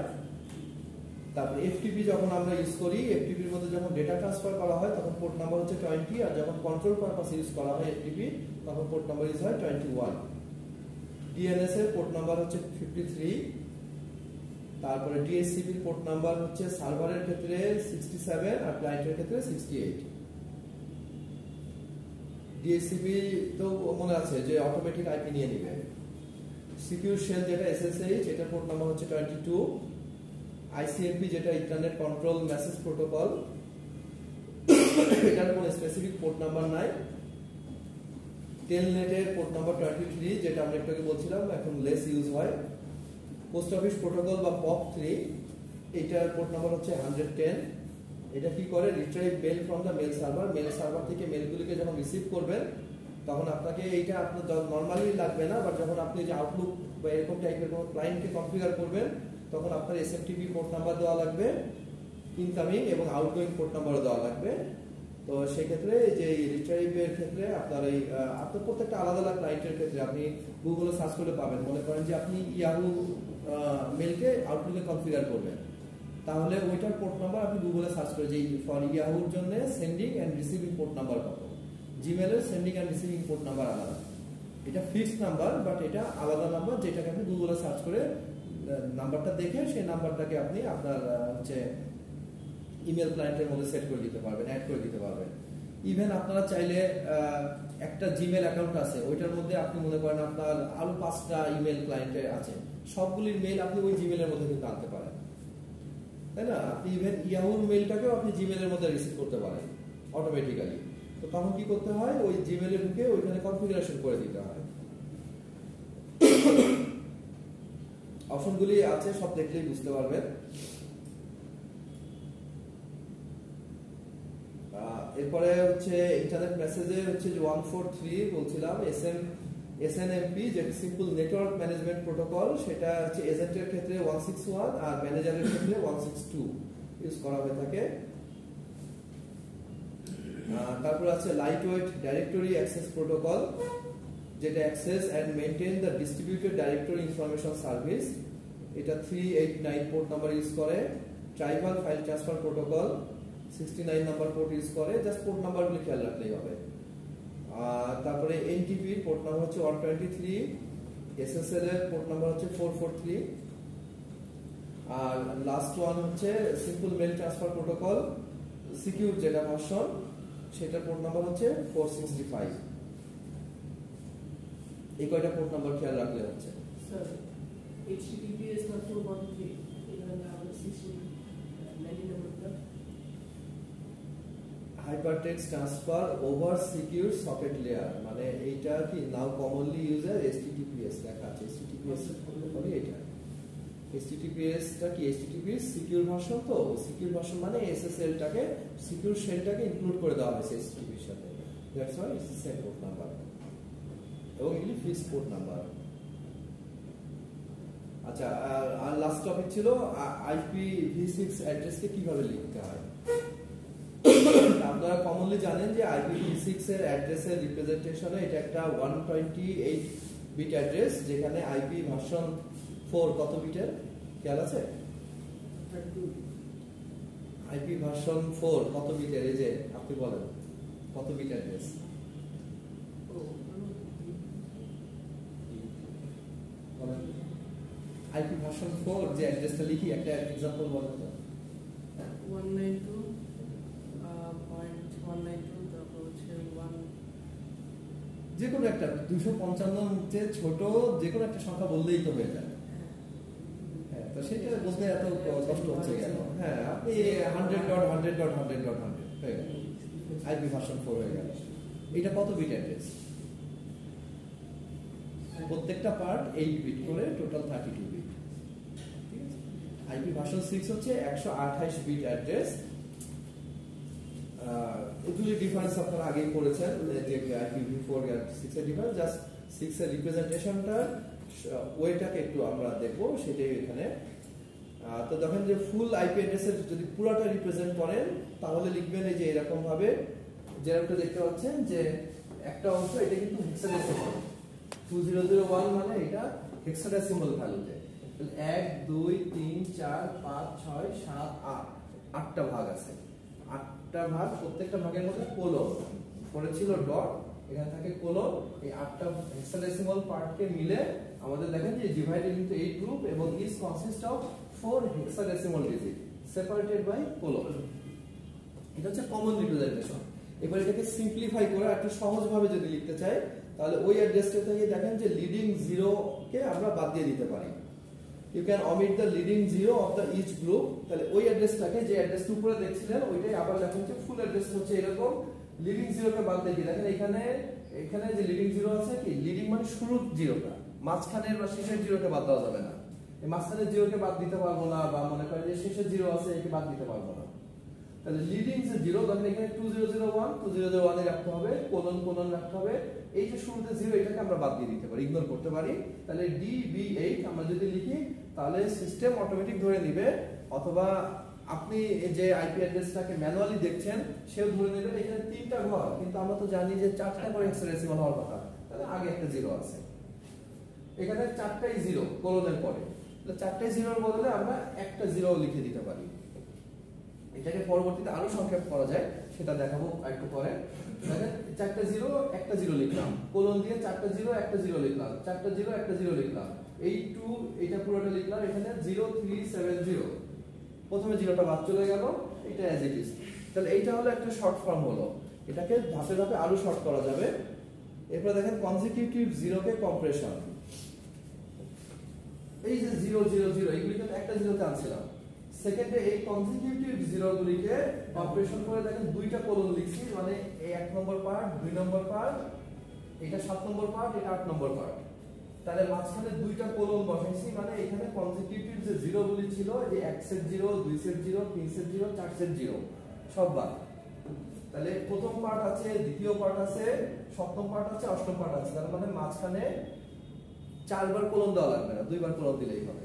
A: তারপর এফটিপি যখন আমরা ইউজ করি, এফটিপির মধ্যে যখন ডেটা ট্রান্সফার করা হয় তখন পোর্ট নাম্বার হচ্ছে 20, আর যখন কন্ট্রোল পারপাস ইউজ করা হয় এফটিপি তখন পোর্ট নাম্বার ইউজ হয় 21। ডিএনএস এর পোর্ট নাম্বার হচ্ছে 53। তারপরে ডিএসসিপির পোর্ট নাম্বার হচ্ছে সার্ভারের ক্ষেত্রে 67 আর ক্লায়েন্টের ক্ষেত্রে 68। ডিএসসিপি তো মনে আছে যে অটোমেটিক আইপি নিয়ে নেবে। সিকিউর শেল যেটা এসএসএইচ, এটার পোর্ট নাম্বার হচ্ছে 22। আইসিএমপি যেটা ইন্টারনেট কন্ট্রোল মেসেজ প্রোটোকল, এটার কোনো স্পেসিফিক পোর্ট নাম্বার নাই। টেলনেটের পোর্ট নাম্বার 23, যেটা আমরা একটু আগে বলছিলাম এখন লেস ইউজ হয়। পোস্ট অফিস প্রোটোকল বা POP3, এটার পোর্ট নাম্বার হচ্ছে 110। এটা কি করে, retrieve mail from the mail server, mail server থেকে মেলগুলিকে যখন রিসিভ করবেন তখন আপনাকে এইটা আপনার নর্মালি লাগবে না, বাট যখন আপনি যে আউটলুক বা এরকম টাইপের কোনো ক্লায়েন্টকে কনফিগার করবেন তখন আপনার এসএমটিপি পোর্ট নাম্বার দেওয়া লাগবে, ইনকামিং এবং আউটগোয়িং পোর্ট নাম্বারও দেওয়া লাগবে। তো সেই ক্ষেত্রে যে রিট্রাইভের ক্ষেত্রে আপনার এই আপনার প্রত্যেকটা আলাদা আলাদা ক্লায়েন্টের ক্ষেত্রে আপনি গুগলে সার্চ করে পাবেন। মনে করেন যে আপনি ইয়াহু মেলকে আউটলুকে কনফিগার করবেন, তাহলে ওইটার পোর্ট নাম্বার আপনি গুগলে সার্চ করে যে ফর ইয়াহুর জন্য sending and receiving port number কত, জিমেলের sending and receiving port number আলাদা, এটা ফিক্সড নাম্বার বাট এটা আলাদা নাম্বার, যেটাকে আপনি গুগলে সার্চ করে নাম্বারটা দেখে সেই নাম্বারটাকে আপনি আপনার হচ্ছে ইমেল ক্লায়েন্টের মধ্যে সেট করে দিতে পারবেন, অ্যাড করে দিতে পারবেন। ইভেন আপনারা চাইলে একটা জিমেল অ্যাকাউন্ট আছে, ওইটার মধ্যে আপনি মনে করেন আপনার আরো 5টা ইমেল ক্লায়েন্টে আছে, সবগুলির মেল আপনি ওই জিমেলের মধ্যে কিন্তু আনতে পারেন, তাই না? আপনি ইভেন ইয়াহুর মেলটাকেও আপনি জিমেলের মধ্যে রিসিভ করতে পারেন অটোমেটিক্যালি। তো তখন কি করতে হয়, ওই জিমেলে ঢুকে ওইখানে কনফিগারেশন করে দিতে হয়। অপশনগুলি আছে, সব দেখলেই বুঝতে পারবেন। এরপরে হচ্ছে ইন্টারনেট মেসেজে হচ্ছে যে 143 বলছিলাম, এসএনএমপি যেটা সিম্পল নেটওয়ার্ক ম্যানেজমেন্ট প্রোটোকল, সেটা হচ্ছে এজেন্টের ক্ষেত্রে 161 আর ম্যানেজারের ক্ষেত্রে 162 ইউজ করা হয়ে থাকে। তারপর আছে light weight directory access protocol, যেটা access and maintain the distributed directory information service, এটা 389 পোর্ট নাম্বার ইউজ করে। Trivial file transfer protocol 69 number port use করে, জাস্ট পোর্ট নাম্বারগুলো খেয়াল রাখলেই হবে। তারপরে এনটিপি পোর্ট নাম্বার হচ্ছে 123, এসএসএল এর পোর্ট নাম্বার হচ্ছে 443, আর লাস্ট ওয়ান হচ্ছে simple mail transfer protocol secure যেটা ভার্সন, সেটা পোর্ট নাম্বার হচ্ছে 465। এই কয়টা পোর্ট নাম্বার খেয়াল রাখলে হচ্ছে।
B: স্যার HTTPS না 413 এখানে আমাদের 69 নাম্বারটা
A: hypertext transfer over secure socket layer, মানে এইটা কি নাও কমনলি ইউজার HTTPS লেখা আছে, HTTPS বলি এটা। HTTPS টা কি HTTPS সিকিউর ভার্সন, তো সিকিউর ভার্সন মানে SSL টাকে সিকিউর শেলটাকে ইনক্লুড করে দেওয়া হয়েছে HTTP এর সাথে, that's why it's same port number এবং এগুলি ফিক্সড পোর্ট নাম্বার। আচ্ছা, আর লাস্ট টপিক ছিল IPv6 অ্যাড্রেসকে কিভাবে লিখতে হয়। আপনারা কমনলি জানেন যে IPv6 এর অ্যাড্রেসের রিপ্রেজেন্টেশনে এটা একটা 128 বিট অ্যাড্রেস, যেখানে IP ভার্সন 4 কত বিটের খেয়াল আছে? IP ভার্সন 4 কত বিটের, এই যে আপনি বলেন কত বিট অ্যাড্রেস? IP ভার্সন 4 যে অ্যাড্রেসটা লিখি, একটা एग्जांपल বলেন তো।
B: 192.192 তারপর হচ্ছে 1
A: যে কোনো একটা 255 যে ছোট যে কোনো একটা সংখ্যা বললেই তো হয়ে যায়। হ্যাঁ, তো সেটা বলতে এত কষ্ট হচ্ছে কেন? হ্যাঁ, আপনি 100.100.100.100 হয়ে গেল, IP ভার্সন 4 হয়ে গেল। এটা কত বিট অ্যাড্রেস? প্রত্যেকটা পার্ট 8 বিট করে, টোটাল 32 বিট। ঠিক আছে, IP ভার্সন 6 হচ্ছে 128 বিট অ্যাড্রেস। দুটো ডিফারেন্স আপনারা আগেই পড়েছেন যে IPv4 আর 6 এর ডিফারেন্স, জাস্ট 6 এর রিপ্রেজেন্টেশনটা ওয়েটাকে একটু আমরা দেখব, সেটাই এখানে। তো দেখেন যে ফুল IP অ্যাড্রেসের যদি পুরোটা রিপ্রেজেন্ট করেন তাহলে লিখবেন এই যে এরকম ভাবে, যেরকমটা দেখতে পাচ্ছেন যে একটা অংশ এটা কিন্তু হেক্সাডেসিমাল 2001 মানে এটা হেক্সাডেসিমাল ভ্যালুতে, তাহলে 1 2 3 4 5 6 7 8 আটটা ভাগ আছে। আটটা ভাগ, প্রত্যেকটা ভাগের মধ্যে কোলন পরে ছিল ডট, এখানে থাকে কোলন। এই আটটা হেক্সাডেসিমাল পার্টকে মিলে আমাদের দেখেন যে ডিভাইডেড ইনটু 8 গ্রুপ এবং is consist of 4 hexadecimal digit separated by colon. এটা হচ্ছে কমন রিপ্রেজেন্টেশন। এবার এটাকে সিম্পলিফাই করে একটু সহজভাবে যদি লিখতে চাই তাহলে ওই অ্যাড্রেসটা থেকে দেখেন যে লিডিং 0 কে আমরা বাদ দিয়ে দিতে পারি। You can omit the leading 0 of the each group, তাহলে ওই অ্যাড্রেসটাকে যে অ্যাড্রেসটা উপরে দেখছিলেন ওইটাই আবার দেখুন যে ফুল অ্যাড্রেস হচ্ছে এরকম, লিডিং 0 কে বাদ দিয়ে দেখেন এখানে যে লিডিং 0 আছে কি, লিডিং মানে শুরুর 0টা, মাঝখানের বা শেষের 0 কে বাদ দেওয়া যাবে না। এই মাঝখানের 0 কে বাদ দিতে পারবো না, বা মনে করেন যে শেষের 0 আছে একে বাদ দিতে পারবো না। তাহলে লিডিং যে 0 তখন এখানে 2001 2001 এ রাখতে হবে, কোলন কোলন রাখতে হবে। এই যে শুরুতে 0 এটাকে আমরা বাদ দিয়ে দিতে পারি, ইগনোর করতে পারি। তাহলে DB8 আমরা যদি লিখি তাহলে সিস্টেম অটোমেটিক ধরে নেবে, অথবা আপনি যে আইপি অ্যাড্রেসটাকে ম্যানুয়ালি দেখছেন সেও ধরে নেবেন এখানে 3টা ঘর, কিন্তু আমরা তো জানি যে 4টা করে হেক্সাডেসিমাল হওয়ার কথা, তাহলে আগে একটা 0 আছে, এখানে 4টাই 0 কোলনের পরে, তাহলে 4টাই 0 এর বদলে আমরা একটা 0 লিখে দিতে পারি। এটাকে পরবর্তীতে আরো সংক্ষেপ করা যায়, সেটা দেখাবো একটু পরে। দেখেন 4টা 0 একটা 0 লিখলাম, কোলন দিয়ে 4টা 0 একটা 0 লিখলাম, 4টা 0 একটা 0 লিখলাম, এই 2 এটা পুরোটা লিখলাম, এখানে 0370 প্রথমে 0টা বাদ চলে গেল, এটা অ্যাজ ইট ইজ। তাহলে এইটা হলো একটা শর্ট ফর্ম হলো, এটাকে ধাপে ধাপে আরো শর্ট করা যাবে। এরপর দেখেন কনজিকিউটিভ 0 কে কম্প্রেশন, এই যে 000 এগুলিকে একটা 0 তে আনছিলাম, সেকেন্ডে এই কনজিকিউটিভ 0 গুলিকে কম্প্রেশন করে দেখেন দুইটা কোলন লিখছি, মানে এই 1 নম্বর পার্ট 2 নম্বর পার্ট, এটা 7 নম্বর পার্ট, এটা 8 নম্বর পার্ট, তাহলে মাঝখানে দুইটা কোলন বসাইছি, মানে এখানে কনজিকিউটিভ যে 0 গুলি ছিল এই 1 সেট 0 2 সেট 0 3 সেট 0 4 সেট 0 সব বাদ। তাহলে প্রথম পার্ট আছে, দ্বিতীয় পার্ট আছে, সপ্তম পার্ট আছে, অষ্টম পার্ট আছে, তার মানে মাঝখানে 4 বার কোলন দেওয়া লাগবে না, 2 বার কোলন দিলেই হবে।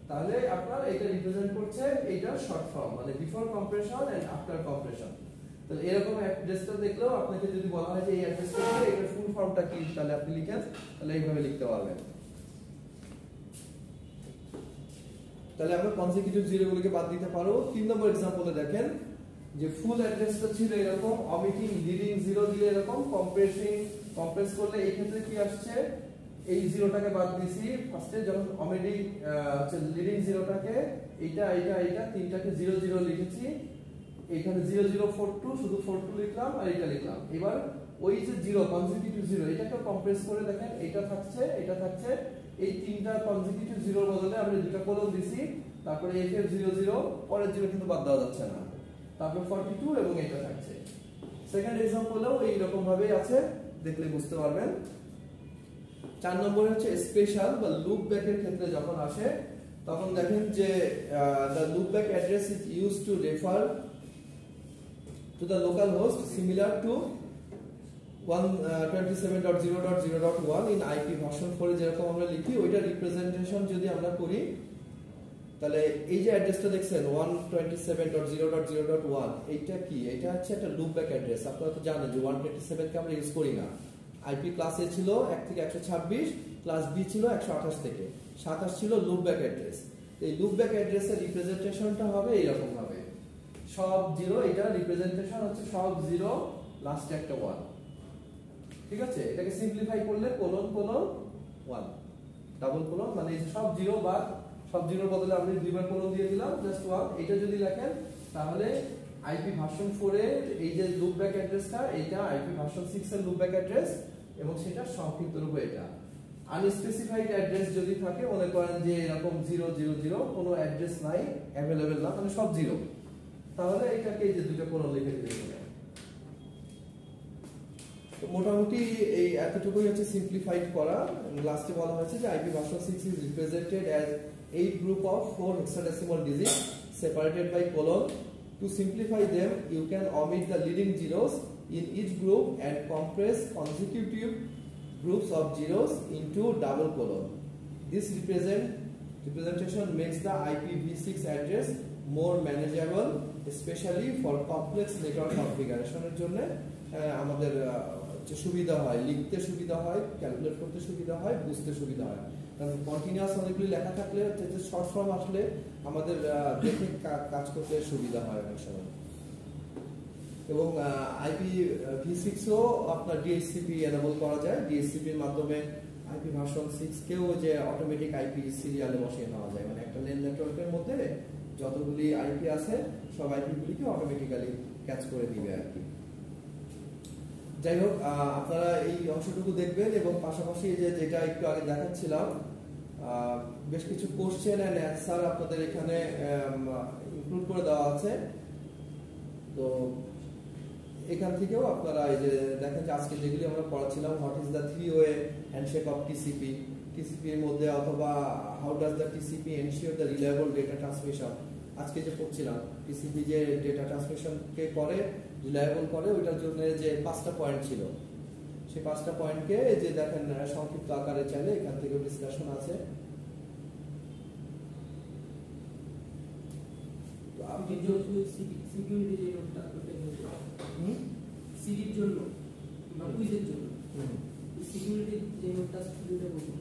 A: তাহলে আপনার এটা রিপ্রেজেন্ট করছে এইটা শর্ট ফর্ম, মানে before compression and after compression. তাহলে এরকম অ্যাড্রেসটা দেখলেও আপনাকে যদি বলা হয় যে এই অ্যাড্রেসটা কি, এটার ফুল ফর্মটা কি, তাহলে আপনি লিখেন, তাহলে এইভাবে লিখতে পারবেন। তাহলে আমরা কনজিকিউটিভ 0 গুলোকে বাদ দিতে পারো। 3 নম্বর एग्जांपले দেখেন যে ফুল অ্যাড্রেসটা ছিল এরকম, অমিটিং লিডিং 0 দিলে এরকম, কম্প্রেস করলে এই ক্ষেত্রে কি আসছে, এই 0টাকে বাদ দিছি ফার্স্টে, যখন অমিটিং হচ্ছে লিডিং 0টাকে এইটা এইটা এইটা তিনটাকে 00 লিখেছি, এখানে 0042 শুধু 42 লিখলাম আর এটা লিখলাম। এবার ওই যে 0 কনজিকিউটিভ 0 এটাকে কম্প্রেস করে দেখেন এটা থাকছে, এটা থাকছে, এই তিনটা কনজিকিউটিভ 0 এর বদলে আমরা দুটো কোলন দিছি, তারপরে FF00 পরের 0 কিন্তু বাদ দেওয়া যাচ্ছে না, তারপর 42 এবং এটা থাকছে। সেকেন্ড एग्जांपलও এই রকম ভাবে আছে, দেখলে বুঝতে পারবেন। 4 নম্বরে হচ্ছে স্পেশাল বা লুপ ব্যাক এর ক্ষেত্রে যখন আসে তখন দেখেন যে the loop back address is used to refer to the local host similar to 127.0.0.1 in IP version 4 এ যেরকম আমরা লিখি ওইটা রিপ্রেজেন্টেশন যদি আমরা করি, তাহলে এই যে অ্যাড্রেসটা দেখছেন 127.0.0.1 এইটা কি, এটা হচ্ছে একটা লুপ ব্যাক অ্যাড্রেস। আপনারা তো জানেন যে 127 কে আমরা ইউজ করি না, আইপি ক্লাস এ ছিল 1 থেকে 126, ক্লাস বি ছিল 128 থেকে 27 ছিল লুপ ব্যাক অ্যাড্রেস। এই লুপ ব্যাক অ্যাড্রেসের রিপ্রেজেন্টেশনটা হবে এইরকম ভাবে, সব 0, এটা রিপ্রেজেন্টেশন হচ্ছে সব 0 লাস্টে একটা 1, ঠিক আছে। এটাকে সিম্পলিফাই করলে কোলন কোলন 1 ডাবল কোলন, মানে এই সব 0 বাদ, সব 0 এর বদলে আমরা দুইবার কোলন দিয়ে দিলাম জাস্ট 1। এটা যদি লেখেন তাহলে আইপি ভার্সন 4 এর এই যে লুপ ব্যাক অ্যাড্রেসটা, এটা আইপি ভার্সন 6 এর লুপ ব্যাক অ্যাড্রেস এবং সেটা সংক্ষিপ্ত রূপে এটা। আনস্পেসিফাইড অ্যাড্রেস যদি থাকে, মনে করেন যে এরকম 000 কোনো অ্যাড্রেস নাই, अवेलेबल না, মানে সব 0, তাহলে এটাকে এই যে দুটো কোলন লিখে দিতে হবে। তো মোটামুটি এই এতটুকুই হচ্ছে সিম্পলিফাইড করা। লাস্টে বলা হয়েছে যে IP version 6 is represented as 8 group of 4 hexadecimal digit separated by colon. To simplify them, you can omit the leading zeros in each group and compress consecutive groups of zeros into double colon. This representation makes the IPv6 address more manageable, especially for complex network configuration এর জন্য আমাদের সুবিধা হয়, লিখতে সুবিধা হয়, calculate করতে সুবিধা হয়, বুঝতে সুবিধা হয়। কারণ কন্টিনিউয়াস অনেকগুলি লেখা থাকলে শর্ট ফর্ম আসলে আমাদের দেখে কাজ করতে সুবিধা হয় অনেক সময়। এবং IPv6ও আপনার DHCP এনেবল করা যায়, DHCP এর মাধ্যমে আইপি ভার্সন 6 কেও যে অটোমেটিক আইপি সিরিয়ালে বসিয়ে নেওয়া যায়, মানে একটা নেটওয়ার্কের মধ্যে যতগুলি আইপি আছে সব আইপি গুলিকে অটোমেটিক্যালি ক্যাচ করে দিবে আর কি। যাই হোক, আপনারা এই অংশটুকু দেখবেন এবং পাশাপাশি যে যেটা একটু আগে দেখাচ্ছিলাম বেশ কিছু কোশ্চেন এন্ড অ্যানসার আপনাদের এখানে ইনক্লুড করে দেওয়া আছে। তো এখান থেকেও আপনারা এই যে দেখেন যে আজকে যেগুলি আমরা পড়াচ্ছিলাম, হোয়াট ইজ দ্য 3-ওয়ে হ্যান্ডশেক অফ টিসিপি, টিসিপি এর মধ্যে, অথবা how does the TCP ensure the reliable data transmission, আজকে যে পড়ছিলাম টিসিপি যে ডেটা ট্রান্সমিশনকে করে রিলায়েবল করে, ওইটার জন্য যে 5টা পয়েন্ট ছিল, সেই 5টা পয়েন্টকে যে দেখেন সংক্ষিপ্ত আকারে চাইলে এখান থেকে ডিসকাশন আছে। তো আপনি
B: সিকিউরিটি যে নোটটা সিটির জন্য বা কুইজের জন্য সিকিউরিটি যে নোটটা স্টুডেন্টে বলবো